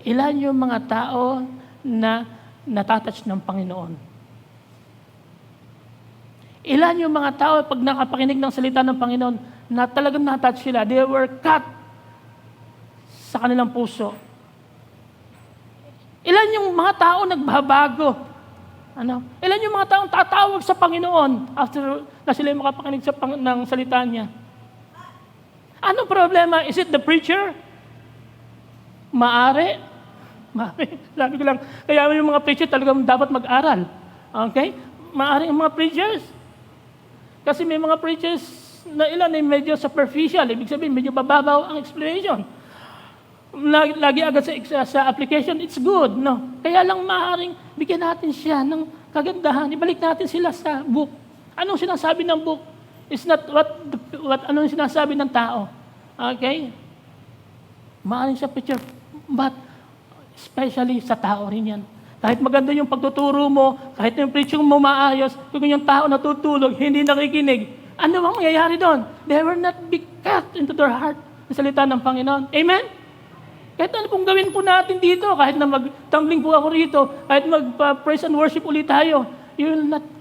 Ilan yung mga tao na natatouch ng Panginoon? Ilan yung mga tao pag nakapakinig ng salita ng Panginoon na talagang natouch sila? They were cut sa kanilang puso. Ilan yung mga tao nagbabago? Ilan yung mga taong tatawag sa Panginoon after na sila makapakinig ng salita niya? Anong problema? Is it the preacher? Maari. Sabi ko lang, kaya yung mga preacher talagang dapat mag-aral. Okay? Maari yung mga preachers. Kasi may mga preachers na ilan ay medyo superficial. Ibig sabihin, medyo bababaw ang explanation. Lagi agad sa application, it's good. No? Kaya lang maaaring bigyan natin siya ng kagandahan. Ibalik natin sila sa book. Anong sinasabi ng book? It's not anong sinasabi ng tao. Okay? Maaaring sa picture, but especially sa tao rin yan. Kahit maganda yung pagtuturo mo, kahit yung preaching mo maayos, kung yung tao natutulog, hindi nakikinig, ano ang mangyayari doon? They will not be cut into their heart ang salita ng Panginoon. Amen? Kahit ano pong gawin po natin dito, kahit na mag-tumbling po ako rito, kahit mag-praise and worship ulit tayo,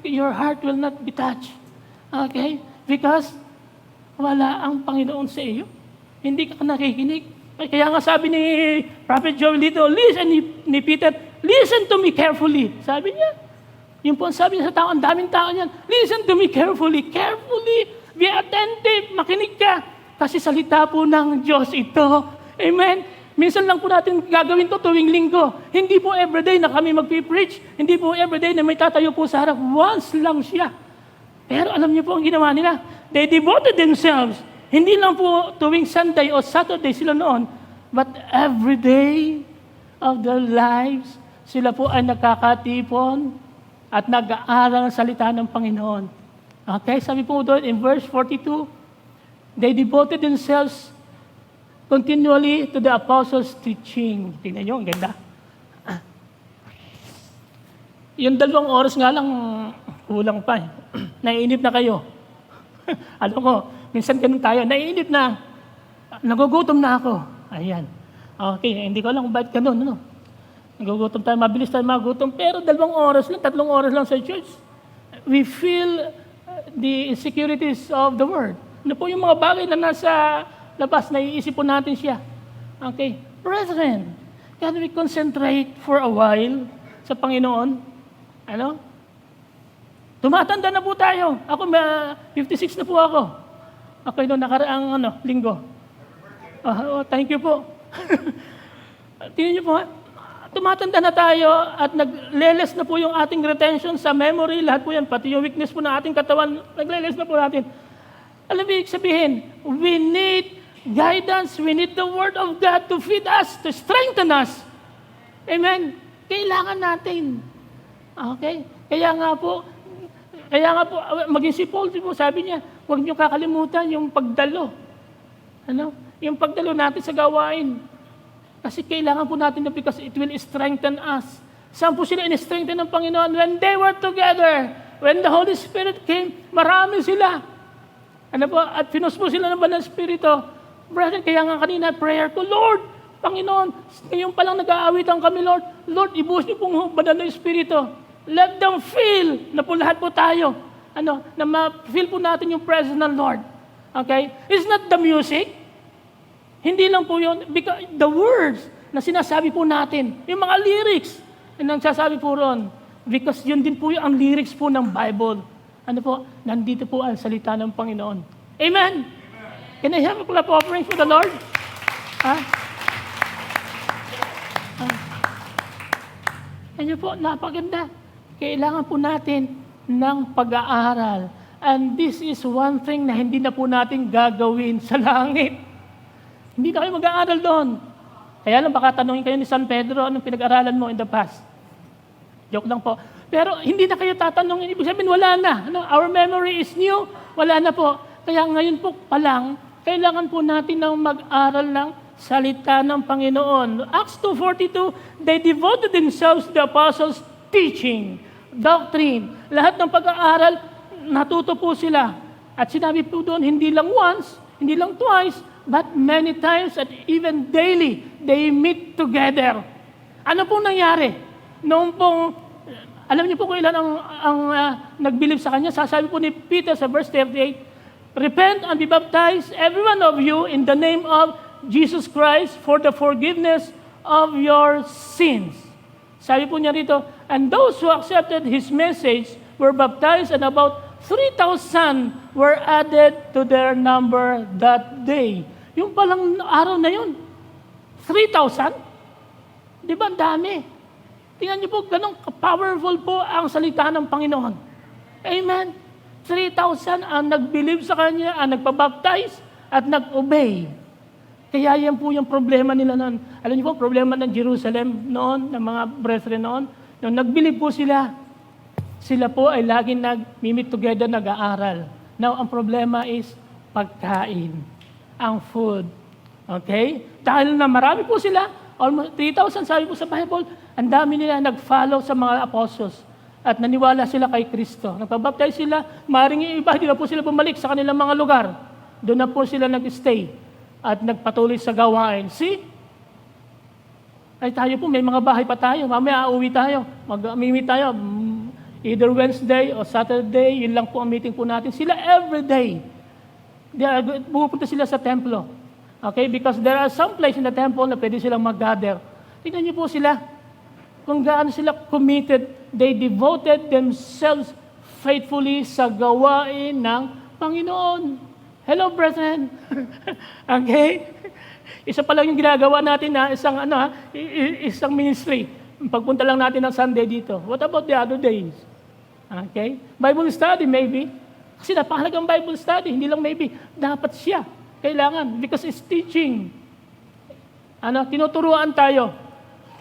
your heart will not be touched. Okay? Because wala ang Panginoon sa iyo. Hindi ka nakikinig. Kaya nga sabi ni Prophet Joel dito, listen ni Peter, listen to me carefully. Sabi niya. Yung po ang sabi niya sa tao, ang daming tao niyan, listen to me carefully. Carefully. Be attentive. Makinig ka. Kasi salita po ng Diyos ito. Amen? Minsan lang po natin gagawin to tuwing linggo. Hindi po everyday na kami magpipreach. Hindi po everyday na may tatayo po sa harap. Once lang siya. Pero alam niyo po ang ginawa nila. They devoted themselves. Hindi lang po tuwing Sunday o Saturday sila noon, but every day of their lives, sila po ay nakakatipon at nag-aaral ng salita ng Panginoon. Okay, sabi po doon in verse 42, they devoted themselves continually to the apostles' teaching. Tingnan nyo, ang ganda. Yung 2 oras nga lang, kulang pa. Naiinip na kayo. Alam ko, minsan ganun tayo, naiinip na, nagugutom na ako. Ayan. Okay, hindi ko alam kung bakit ganun. Nagugutom tayo, mabilis tayo magutom, pero 2 oras lang, 3 oras lang sa church. We feel the insecurities of the world. Ano po yung mga bagay na nasa labas, naiisip po natin siya. Okay? Brethren, can we concentrate for a while sa Panginoon? Ano? Tumatanda na po tayo. Ako, 56 na po ako. Okay, noong nakaraang linggo. Thank you po. Tingnan niyo po, tumatanda na tayo at nagleles na po yung ating retention sa memory, lahat po yan, pati yung weakness po ng ating katawan, nagleles na po natin. Alam mo ibig sabihin, we need guidance, we need the Word of God to feed us, to strengthen us. Amen? Kailangan natin. Okay? Kaya nga po, maging si Paul, sabi niya, huwag niyo kakalimutan yung pagdalo. Ano? Yung pagdalo natin sa gawain. Kasi kailangan po natin na because it will strengthen us. Saan po sila in-strengthen ng Panginoon? When they were together, when the Holy Spirit came, marami sila. Ano po? At pinus po sila ng Banal Espiritu. Brother, kaya nga kanina, prayer ko, Lord, Panginoon, ngayon pa lang nag-aawitan kami, Lord. Lord, ibuhos niyo pong Banal na Espiritu. Let them feel na po lahat po tayo. Na ma-feel po natin yung presence ng Lord. Okay? It's not the music. Hindi lang po yun. Because the words na sinasabi po natin, yung mga lyrics na nagsasabi po ron. Because yun din po yung ang lyrics po ng Bible. Ano po? Nandito po ang salita ng Panginoon. Amen? Can I have a clap offering for the Lord? Ano po? Napaganda. Kailangan po natin ng pag-aaral. And this is one thing na hindi na po natin gagawin sa langit. Hindi na kayo mag-aaral doon. Kaya lang baka tanungin kayo ni San Pedro, anong pinag-aralan mo in the past? Joke lang po. Pero hindi na kayo tatanungin. Ibig sabihin, wala na. Our memory is new. Wala na po. Kaya ngayon po pa lang, kailangan po natin ng mag-aral ng salita ng Panginoon. Acts 2:42, they devoted themselves to the apostles' teaching, doctrine. Lahat ng pag-aaral, natuto po sila. At sinabi po doon, hindi lang once, hindi lang twice, but many times at even daily, they meet together. Ano pong nangyari? Noong pong, alam niyo po kung ilan ang nag-believe sa kanya, sasabi po ni Peter sa verse 38, repent and be baptized, every one of you, in the name of Jesus Christ, for the forgiveness of your sins. Sabi po niya rito, and those who accepted His message were baptized, and about 3,000 were added to their number that day. Yung palang araw na yun, 3,000? Di ba ang dami? Tingnan niyo po, ganun powerful po ang salita ng Panginoon. Amen? 3,000 ang nag-believe sa Kanya, ang nagpabaptize, at nag-obey. Kaya yan po yung problema nila noon. Alam niyo po, problema ng Jerusalem noon, ng mga brethren noon, nung nag-believe po sila po ay laging nag-meet together, nag-aaral. Now, ang problema is pagkain. Ang food. Okay? Dahil na marami po sila, almost 3,000 sabi po sa Bible, ang dami nila nag-follow sa mga apostles at naniwala sila kay Kristo. Nagpabaptize sila, maaaring yung iba, hindi na po sila bumalik sa kanilang mga lugar. Doon na po sila nag-stay at nagpatuloy sa gawain. See? Ay tayo po, may mga bahay pa tayo. Mamaya uuwi tayo. Mag-meet tayo. Either Wednesday or Saturday, yun lang po ang meeting po natin. Sila everyday. Pupunta sila sa templo. Okay? Because there are some place in the temple na pwede silang mag-gather. Tingnan niyo po sila. Kung gaano sila committed, they devoted themselves faithfully sa gawain ng Panginoon. Hello, brethren. Okay? Isa pa lang yung ginagawa natin na isang ministry. Pagpunta lang natin ng Sunday dito. What about the other days? Okay? Bible study, maybe. Kasi napakahalagang Bible study, hindi lang maybe. Dapat siya. Kailangan. Because it's teaching. Tinuturuan tayo.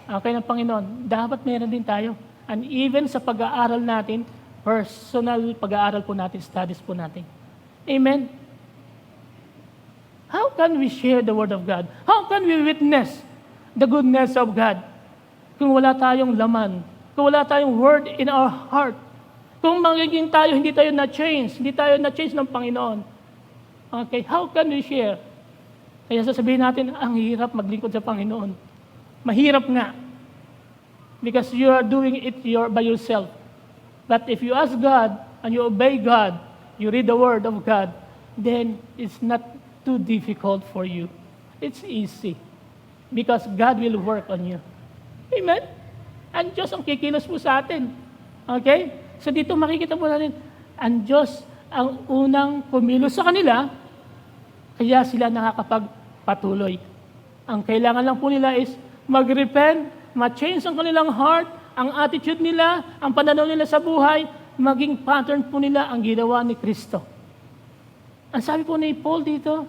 Okay, ng Panginoon. Dapat meron din tayo. And even sa pag-aaral natin, personal pag-aaral po natin, studies po natin. Amen? How can we share the Word of God? How can we witness the goodness of God? Kung wala tayong laman, kung wala tayong Word in our heart, kung magiging tayo, hindi tayo na-change ng Panginoon. Okay, how can we share? Kaya sasabihin natin, ang hirap maglingkod sa Panginoon. Mahirap nga. Because you are doing it by yourself. But if you ask God, and you obey God, you read the Word of God, then it's not too difficult for you. It's easy. Because God will work on you. Amen? Ang Diyos ang kikilos po sa atin. Okay? So dito makikita po natin, ang Diyos ang unang kumilos sa kanila, kaya sila nakakapagpatuloy. Ang kailangan lang po nila is mag-repent, ma-change ang kanilang heart, ang attitude nila, ang pananaw nila sa buhay, maging pattern po nila ang ginawa ni Kristo. Ang sabi po ni Paul dito,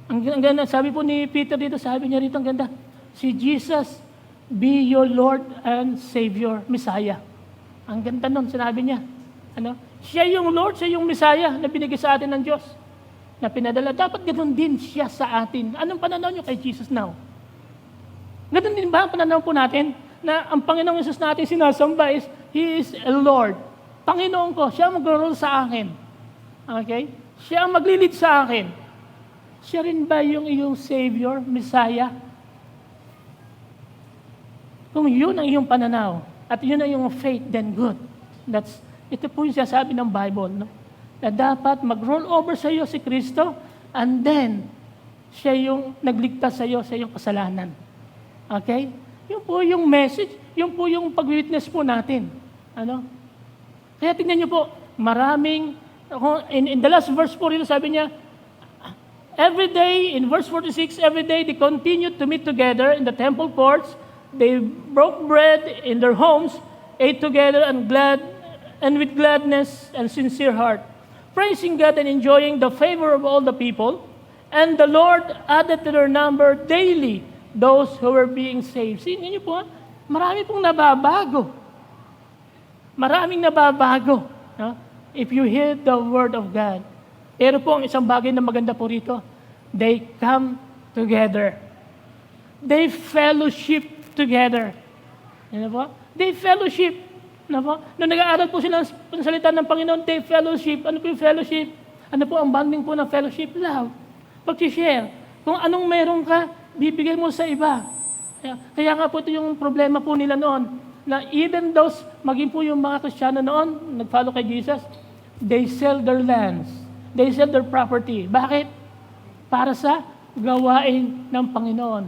ang ganda, sabi po ni Peter dito, sabi niya rito, ang ganda, si Jesus be your Lord and Savior, Messiah. Ang ganda nun, sinabi niya. Ano? Siya yung Lord, siya yung Messiah na binigay sa atin ng Diyos. Na pinadala. Dapat ganoon din siya sa atin. Anong pananaw niyo kay Jesus now? Ganoon din ba ang pananaw po natin? Na ang Panginoong Jesus natin sinasamba is, He is a Lord. Panginoon ko, siya ang mag-rule sa akin. Okay? Siya ang maglilid sa akin. Siya rin ba yung iyong Savior, Messiah? Kung yun ang iyong pananaw, at yun ang iyong faith, then good. Ito po yung sinasabi ng Bible, no? Na dapat mag-roll over sa iyo si Kristo, and then, siya yung nagligtas sa iyo sa iyong kasalanan. Okay? Yun po yung message, yun po yung pag-witness po natin. Ano? Kaya tingnan niyo po, maraming, in the last verse po rin, sabi niya, every day, in verse 46, every day they continued to meet together in the temple courts. They broke bread in their homes, ate together and with gladness and sincere heart, praising God and enjoying the favor of all the people. And the Lord added to their number daily those who were being saved. See, niyo po, marami pong nababago. Maraming nababago. No? If you hear the word of God. Pero po, ang isang bagay na maganda po rito, they come together. They fellowship together. Ano po? They fellowship. Ano po? Nung nag-aaral po sila ng salita ng Panginoon, they fellowship. Ano po yung fellowship? Ano po ang bonding po ng fellowship? Love. Pag-share. Kung anong meron ka, bibigay mo sa iba. Kaya nga po ito yung problema po nila noon, na even those, maging po yung mga Kristiyano noon, nag-follow kay Jesus, they sell their lands. They sell their property. Bakit? Para sa gawain ng Panginoon.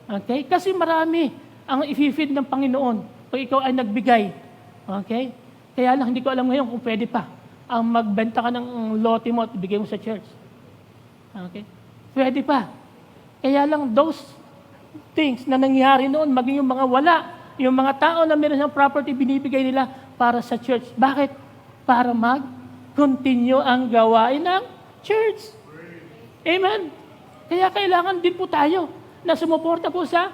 Okay? Kasi marami ang i-feed ng Panginoon pag ikaw ay nagbigay. Okay? Kaya lang, hindi ko alam ngayon kung pwede pa ang magbenta ka ng lote mo at ibigay mo sa church. Okay? Pwede pa. Kaya lang, those things na nangyari noon, maging yung mga wala, yung mga tao na meron siyang property, binibigay nila para sa church. Bakit? Para mag-continue ang gawain ng church. Amen? Kaya kailangan din po tayo na sumuporta po sa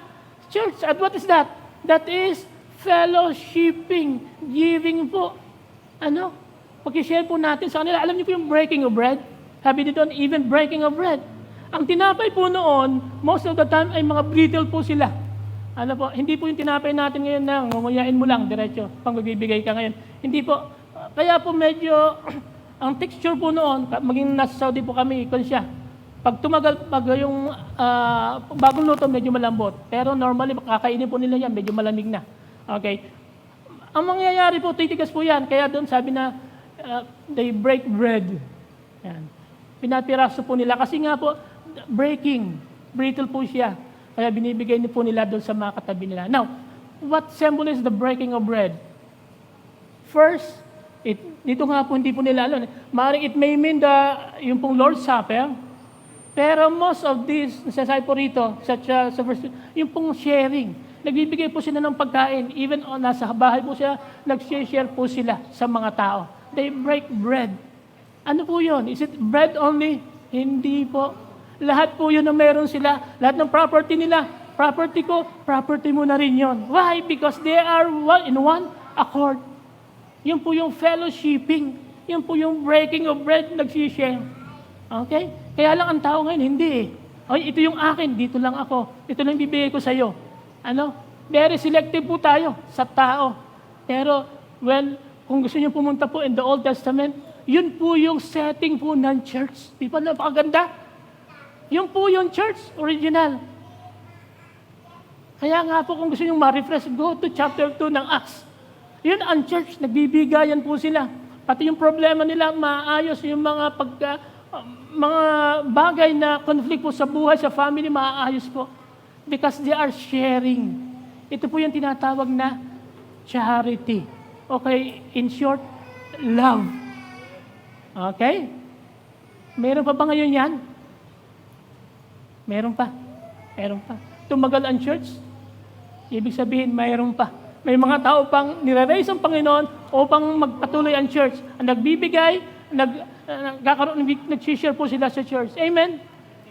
church. At what is that? That is fellowshipping, giving po. Ano? Pag-share po natin sa kanila. Alam niyo po yung breaking of bread? Sabi dito, even breaking of bread. Ang tinapay po noon, most of the time ay mga brittle po sila. Ano po? Hindi po yung tinapay natin ngayon na ngunguyain mo lang, diretso, pang magbibigay ka ngayon. Hindi po. Kaya po medyo, ang texture po noon, maging nasa Saudi po kami, konsya. Pag tumagal, yung bagong luto, medyo malambot. Pero normally, kakainin po nila yan, medyo malamig na. Okay? Ang mangyayari po, titigas po yan. Kaya doon sabi na, they break bread. Yan. Pinapiraso po nila. Kasi nga po, breaking, brittle po siya. Kaya binibigay niyo po nila doon sa mga katabi nila. Now, what symbolizes the breaking of bread? First, dito nga po, hindi po nila alam. Maaaring it may mean yung pong Lord's Supper. Pero most of this, nasasabi po rito, sa verse, yung pong sharing. Nagbibigay po sila ng pagkain. Even nasa bahay po sila, nag-share po sila sa mga tao. They break bread. Ano po yun? Is it bread only? Hindi po. Lahat po yun na meron sila. Lahat ng property nila. Property ko, property mo na rin yun. Why? Because they are in one accord. Yun po yung fellowshipping. Yun po yung breaking of bread, nag-share. Okay? Kaya lang ang tao ngayon, hindi eh. Ay, ito yung akin, dito lang ako. Ito lang bibigay ko sa iyo. Ano? Very selective po tayo sa tao. Pero, kung gusto niyo pumunta po in the Old Testament, yun po yung setting po ng church. Di ba napakaganda? Yun po yung church, original. Kaya nga po, kung gusto niyo ma-refresh, go to chapter 2 ng Acts. Yun ang church, nagbibigayan po sila. Pati yung problema nila, maayos yung mga bagay na conflict po sa buhay, sa family, maayos po. Because they are sharing. Ito po yung tinatawag na charity. Okay, in short, love. Okay? Meron pa ba ngayon yan? Meron pa. Meron pa. Tumagal ang church, ibig sabihin, mayroon pa. May mga tao pang nire-raise ang Panginoon upang magpatuloy ang church. Ang nagbibigay, nag-share po sila sa church. Amen?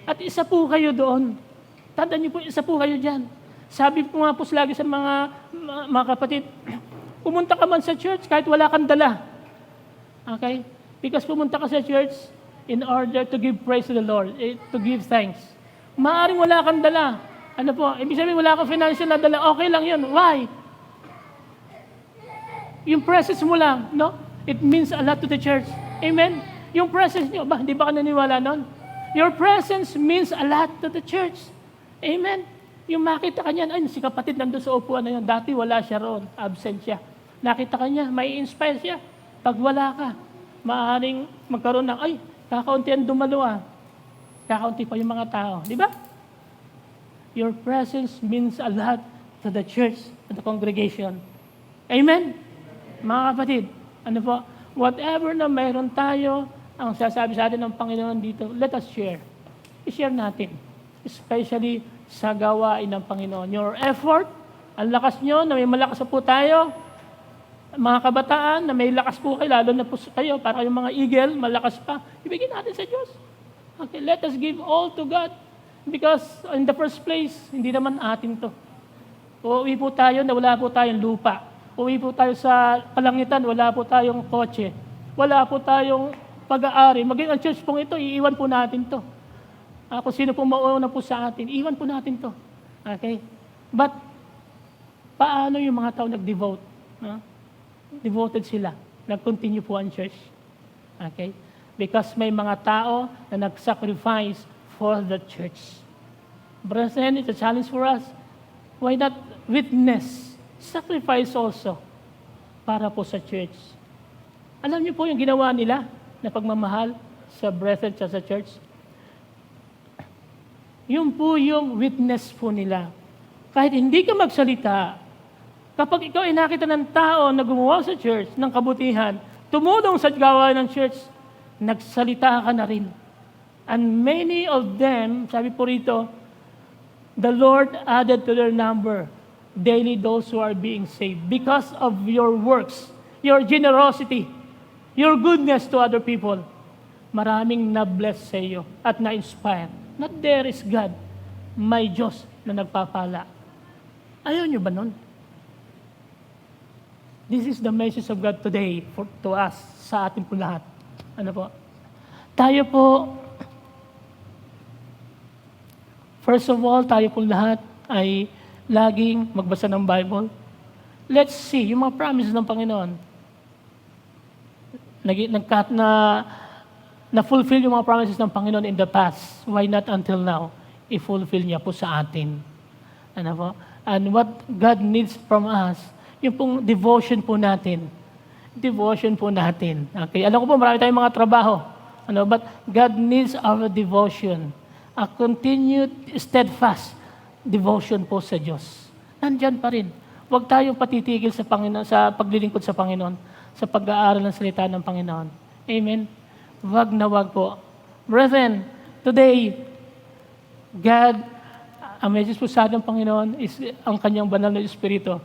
At isa po kayo doon. Tandaan niyo po, isa po kayo dyan. Sabi ko nga po lagi sa mga kapatid, pumunta ka man sa church kahit wala kang dala. Okay? Because pumunta ka sa church in order to give praise to the Lord, to give thanks. Maaring wala kang dala. Ano po? Ibig sabihin, wala kang financial na dala. Okay lang yun. Why? Yung presence mo lang, no? It means a lot to the church. Amen? Yung presence nyo, hindi ba ka naniniwala nun? Your presence means a lot to the church. Amen? Yung makita ka niyan, ay, si kapatid nandun sa upuan na yun. Dati wala siya roon. Absent siya. Nakita ka niya, may inspire siya. Pag wala ka, maaaring magkaroon ng, ay, kakaunti ang dumalo ah. Kakaunti pa yung mga tao. Di ba? Your presence means a lot to the church, to the congregation. Amen? Mga kapatid, ano po, whatever na mayroon tayo, ang sasabi sa atin ng Panginoon dito, let us share. I-share natin. Especially sa gawain ng Panginoon. Your effort, ang lakas nyo, na may malakas po tayo, mga kabataan, na may lakas po kayo, lalo na po kayo, para yung mga eagle, malakas pa, ibigay natin sa Diyos. Okay, let us give all to God. Because in the first place, hindi naman atin to. Uuwi po tayo na wala po tayong lupa. Uuwi po tayo sa kalangitan, wala po tayong kotse. Wala po tayong pag-aari. Maging ang church pong ito, iiwan po natin to. Kung sino po mauna po sa atin, iiwan po natin to. Okay? But, paano yung mga tao nag-devote? Devoted sila. Nag-continue po ang church. Okay? Because may mga tao na nag-sacrifice for the church. Brethren, it's a challenge for us. Why not witness, sacrifice also para po sa church? Alam niyo po yung ginawa nila na pagmamahal sa brethren sa church? Yun po yung witness po nila. Kahit hindi ka magsalita, kapag ikaw ay nakita ng tao na gumawa sa church ng kabutihan, tumulong sa gawain ng church, nagsalita ka na rin. And many of them, sabi po rito, the Lord added to their number daily those who are being saved because of your works, your generosity, your goodness to other people. Maraming na-bless sa iyo at na-inspire. Not there is God, may Diyos na nagpapala. Ayaw nyo ba nun? This is the message of God today to us, sa ating po lahat. Ano po? Tayo po, first of all, tayo po lahat ay laging magbasa ng Bible. Let's see, yung mga promises ng Panginoon. Na-fulfill yung mga promises ng Panginoon in the past. Why not until now? I-fulfill niya po sa atin. Ano po? And what God needs from us, yung pong devotion po natin. Devotion po natin. Okay? Alam ko po, marami tayong mga trabaho. But God needs our devotion. A continued, steadfast devotion po sa Diyos. Nandyan pa rin. Huwag tayong patitigil sa Panginoon, sa paglilingkod sa Panginoon, sa pag-aaral ng salita ng Panginoon. Amen? Wag na wag po. Brethren, today, God, ang message po sa ating Panginoon is ang kanyang banal na Espiritu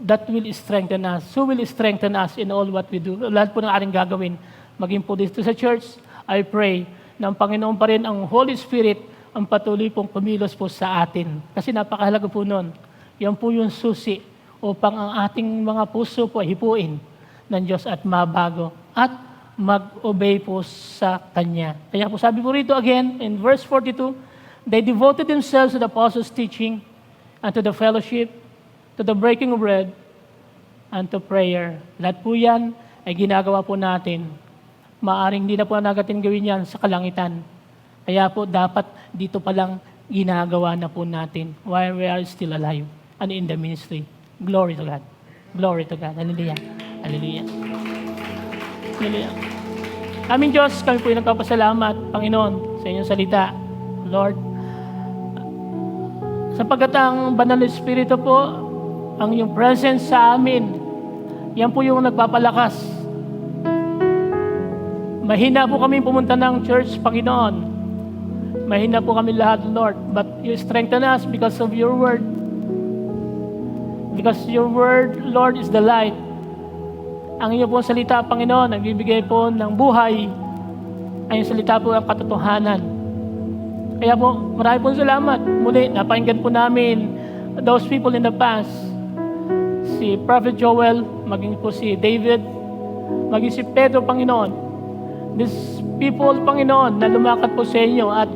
that will strengthen us. Who will strengthen us in all what we do? Lahat po ng ating gagawin. Maging po dito sa church, I pray na ang Panginoon pa rin, ang Holy Spirit, ang patuloy pong kumilos po sa atin. Kasi napakahalaga po nun. Yan po yung susi upang ang ating mga puso po hipuin ng Diyos at mabago at mag-obey po sa Kanya. Kaya po sabi po rito again, in verse 42, they devoted themselves to the apostles' teaching and to the fellowship, to the breaking of bread, and to prayer. Lahat po yan ay ginagawa po natin. Maaring hindi na po nagatin gawin yan sa kalangitan. Kaya po dapat dito pa lang ginagawa na po natin while we are still alive and in the ministry. Glory to God. Glory to God. Hallelujah. Hallelujah. Hallelujah. Aming Diyos, kami po yung nagpapasalamat, Panginoon, sa inyong salita, Lord. Sapagkat ang Banal na Espiritu po, ang iyong presence sa amin, yan po yung nagpapalakas. Mahina po kami pumunta ng church, Panginoon. Mahina po kami lahat, Lord. But you strengthen us because of your word. Because your word, Lord, is the light. Ang iyong pong salita, Panginoon, nagbibigay po ng buhay. Ang iyong salita po ang katotohanan. Kaya po, marami pong salamat. Muli, napakinggan po namin those people in the past. Si Prophet Joel, maging po si David, maging si Pedro, Panginoon. These people, Panginoon, na lumakad po sa inyo at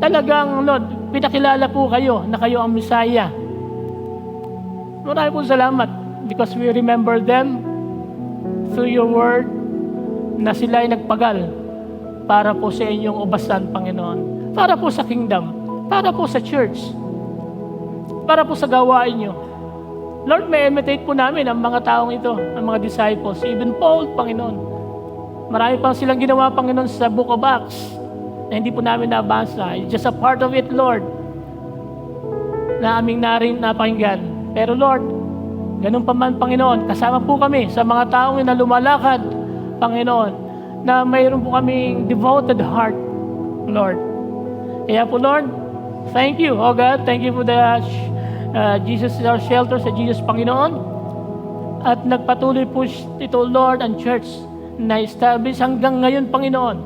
talagang, Lord, pinakilala po kayo na kayo ang Messiah. Marami pong salamat because we remember them through your word na sila ay nagpagal para po sa inyong ubasan, Panginoon. Para po sa kingdom. Para po sa church. Para po sa gawain nyo. Lord, may imitate po namin ang mga taong ito, ang mga disciples, even Paul, Panginoon. Marami pang silang ginawa, Panginoon, sa Book of Acts na hindi po namin nabasa. It's just a part of it, Lord, na aming napakinggan. Pero Lord, ganun pa man, Panginoon, kasama po kami sa mga taong na lumalakad, Panginoon, na mayroon po kaming devoted heart, Lord. Kaya po, Lord, thank you, oh God. Thank you for the Jesus is our shelter sa Jesus, Panginoon. At nagpatuloy po ito, Lord, and church na establish hanggang ngayon, Panginoon.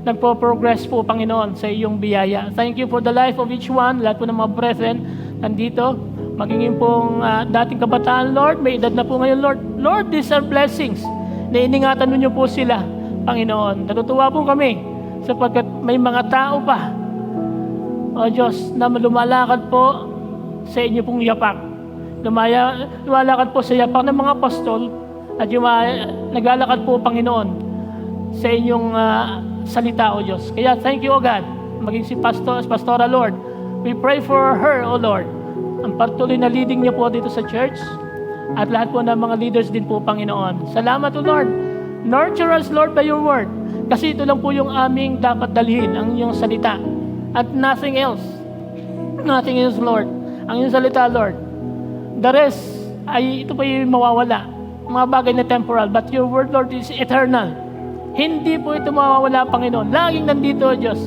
Nagpo-progress po, Panginoon, sa iyong biyaya. Thank you for the life of each one, lahat po ng mga brethren nandito. Magiging pong dating kabataan, Lord, may edad na po ngayon, Lord. Lord, these are blessings na iningatan niyo po sila, Panginoon. Natutuwa po kami sapagkat may mga tao pa, O Diyos, na lumalakad po sa inyo pong yapak. Lumalakad po sa yapak ng mga apostol at naglalakad po, Panginoon, sa inyong salita, O Diyos. Kaya thank you, O God, maging si Pastora, Lord. We pray for her, O Lord. Ang patuloy na leading niyo po dito sa church at lahat po ng mga leaders din po, Panginoon. Salamat, O Lord. Nurture us, Lord, by your word. Kasi ito lang po yung aming dapat dalhin, ang iyong salita. At nothing else. Nothing else, Lord. Ang iyong salita, Lord. The rest, ay ito pa yung mawawala. Mga bagay na temporal. But your word, Lord, is eternal. Hindi po ito mawawala, Panginoon. Laging nandito, O Diyos.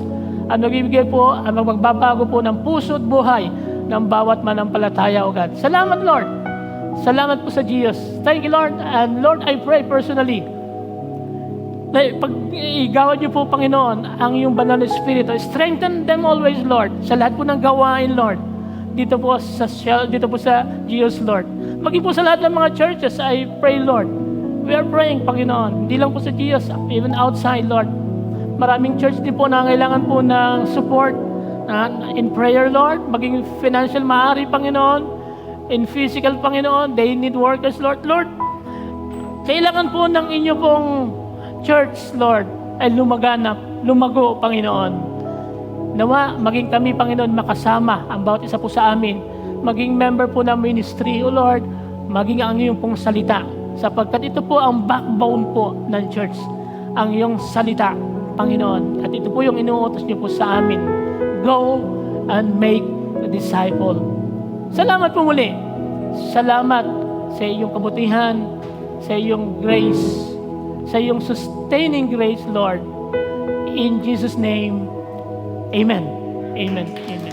Ang magbibigay po, ang magbabago po ng puso at buhay ng bawat manampalataya, O God. Salamat, Lord. Salamat po sa Jesus. Thank you, Lord. And Lord, I pray personally, na pag igawan niyo po, Panginoon, ang iyong banal na Espiritu, strengthen them always, Lord, sa lahat po ng gawain, Lord. Dito po sa Jesus, Lord. Maging po sa lahat ng mga churches, I pray, Lord. We are praying, Panginoon. Hindi lang po sa Jesus, even outside, Lord. Maraming church din po na kailangan po ng support in prayer, Lord. Maging financial maaari, Panginoon. In physical, Panginoon. They need workers, Lord. Lord, kailangan po ng inyo pong church, Lord, ay lumago, Panginoon. Nawa, maging kami, Panginoon, makasama ang bawat isa po sa amin. Maging member po ng ministry, O Lord. Maging ang iyong pong salita. Sapagkat ito po ang backbone po ng church. Ang iyong salita, Panginoon. At ito po yung inuutos niyo po sa amin. Go and make a disciple. Salamat po muli. Salamat sa iyong kabutihan, sa iyong grace, sa iyong sustaining grace, Lord. In Jesus' name, Amen. Amen. Amen.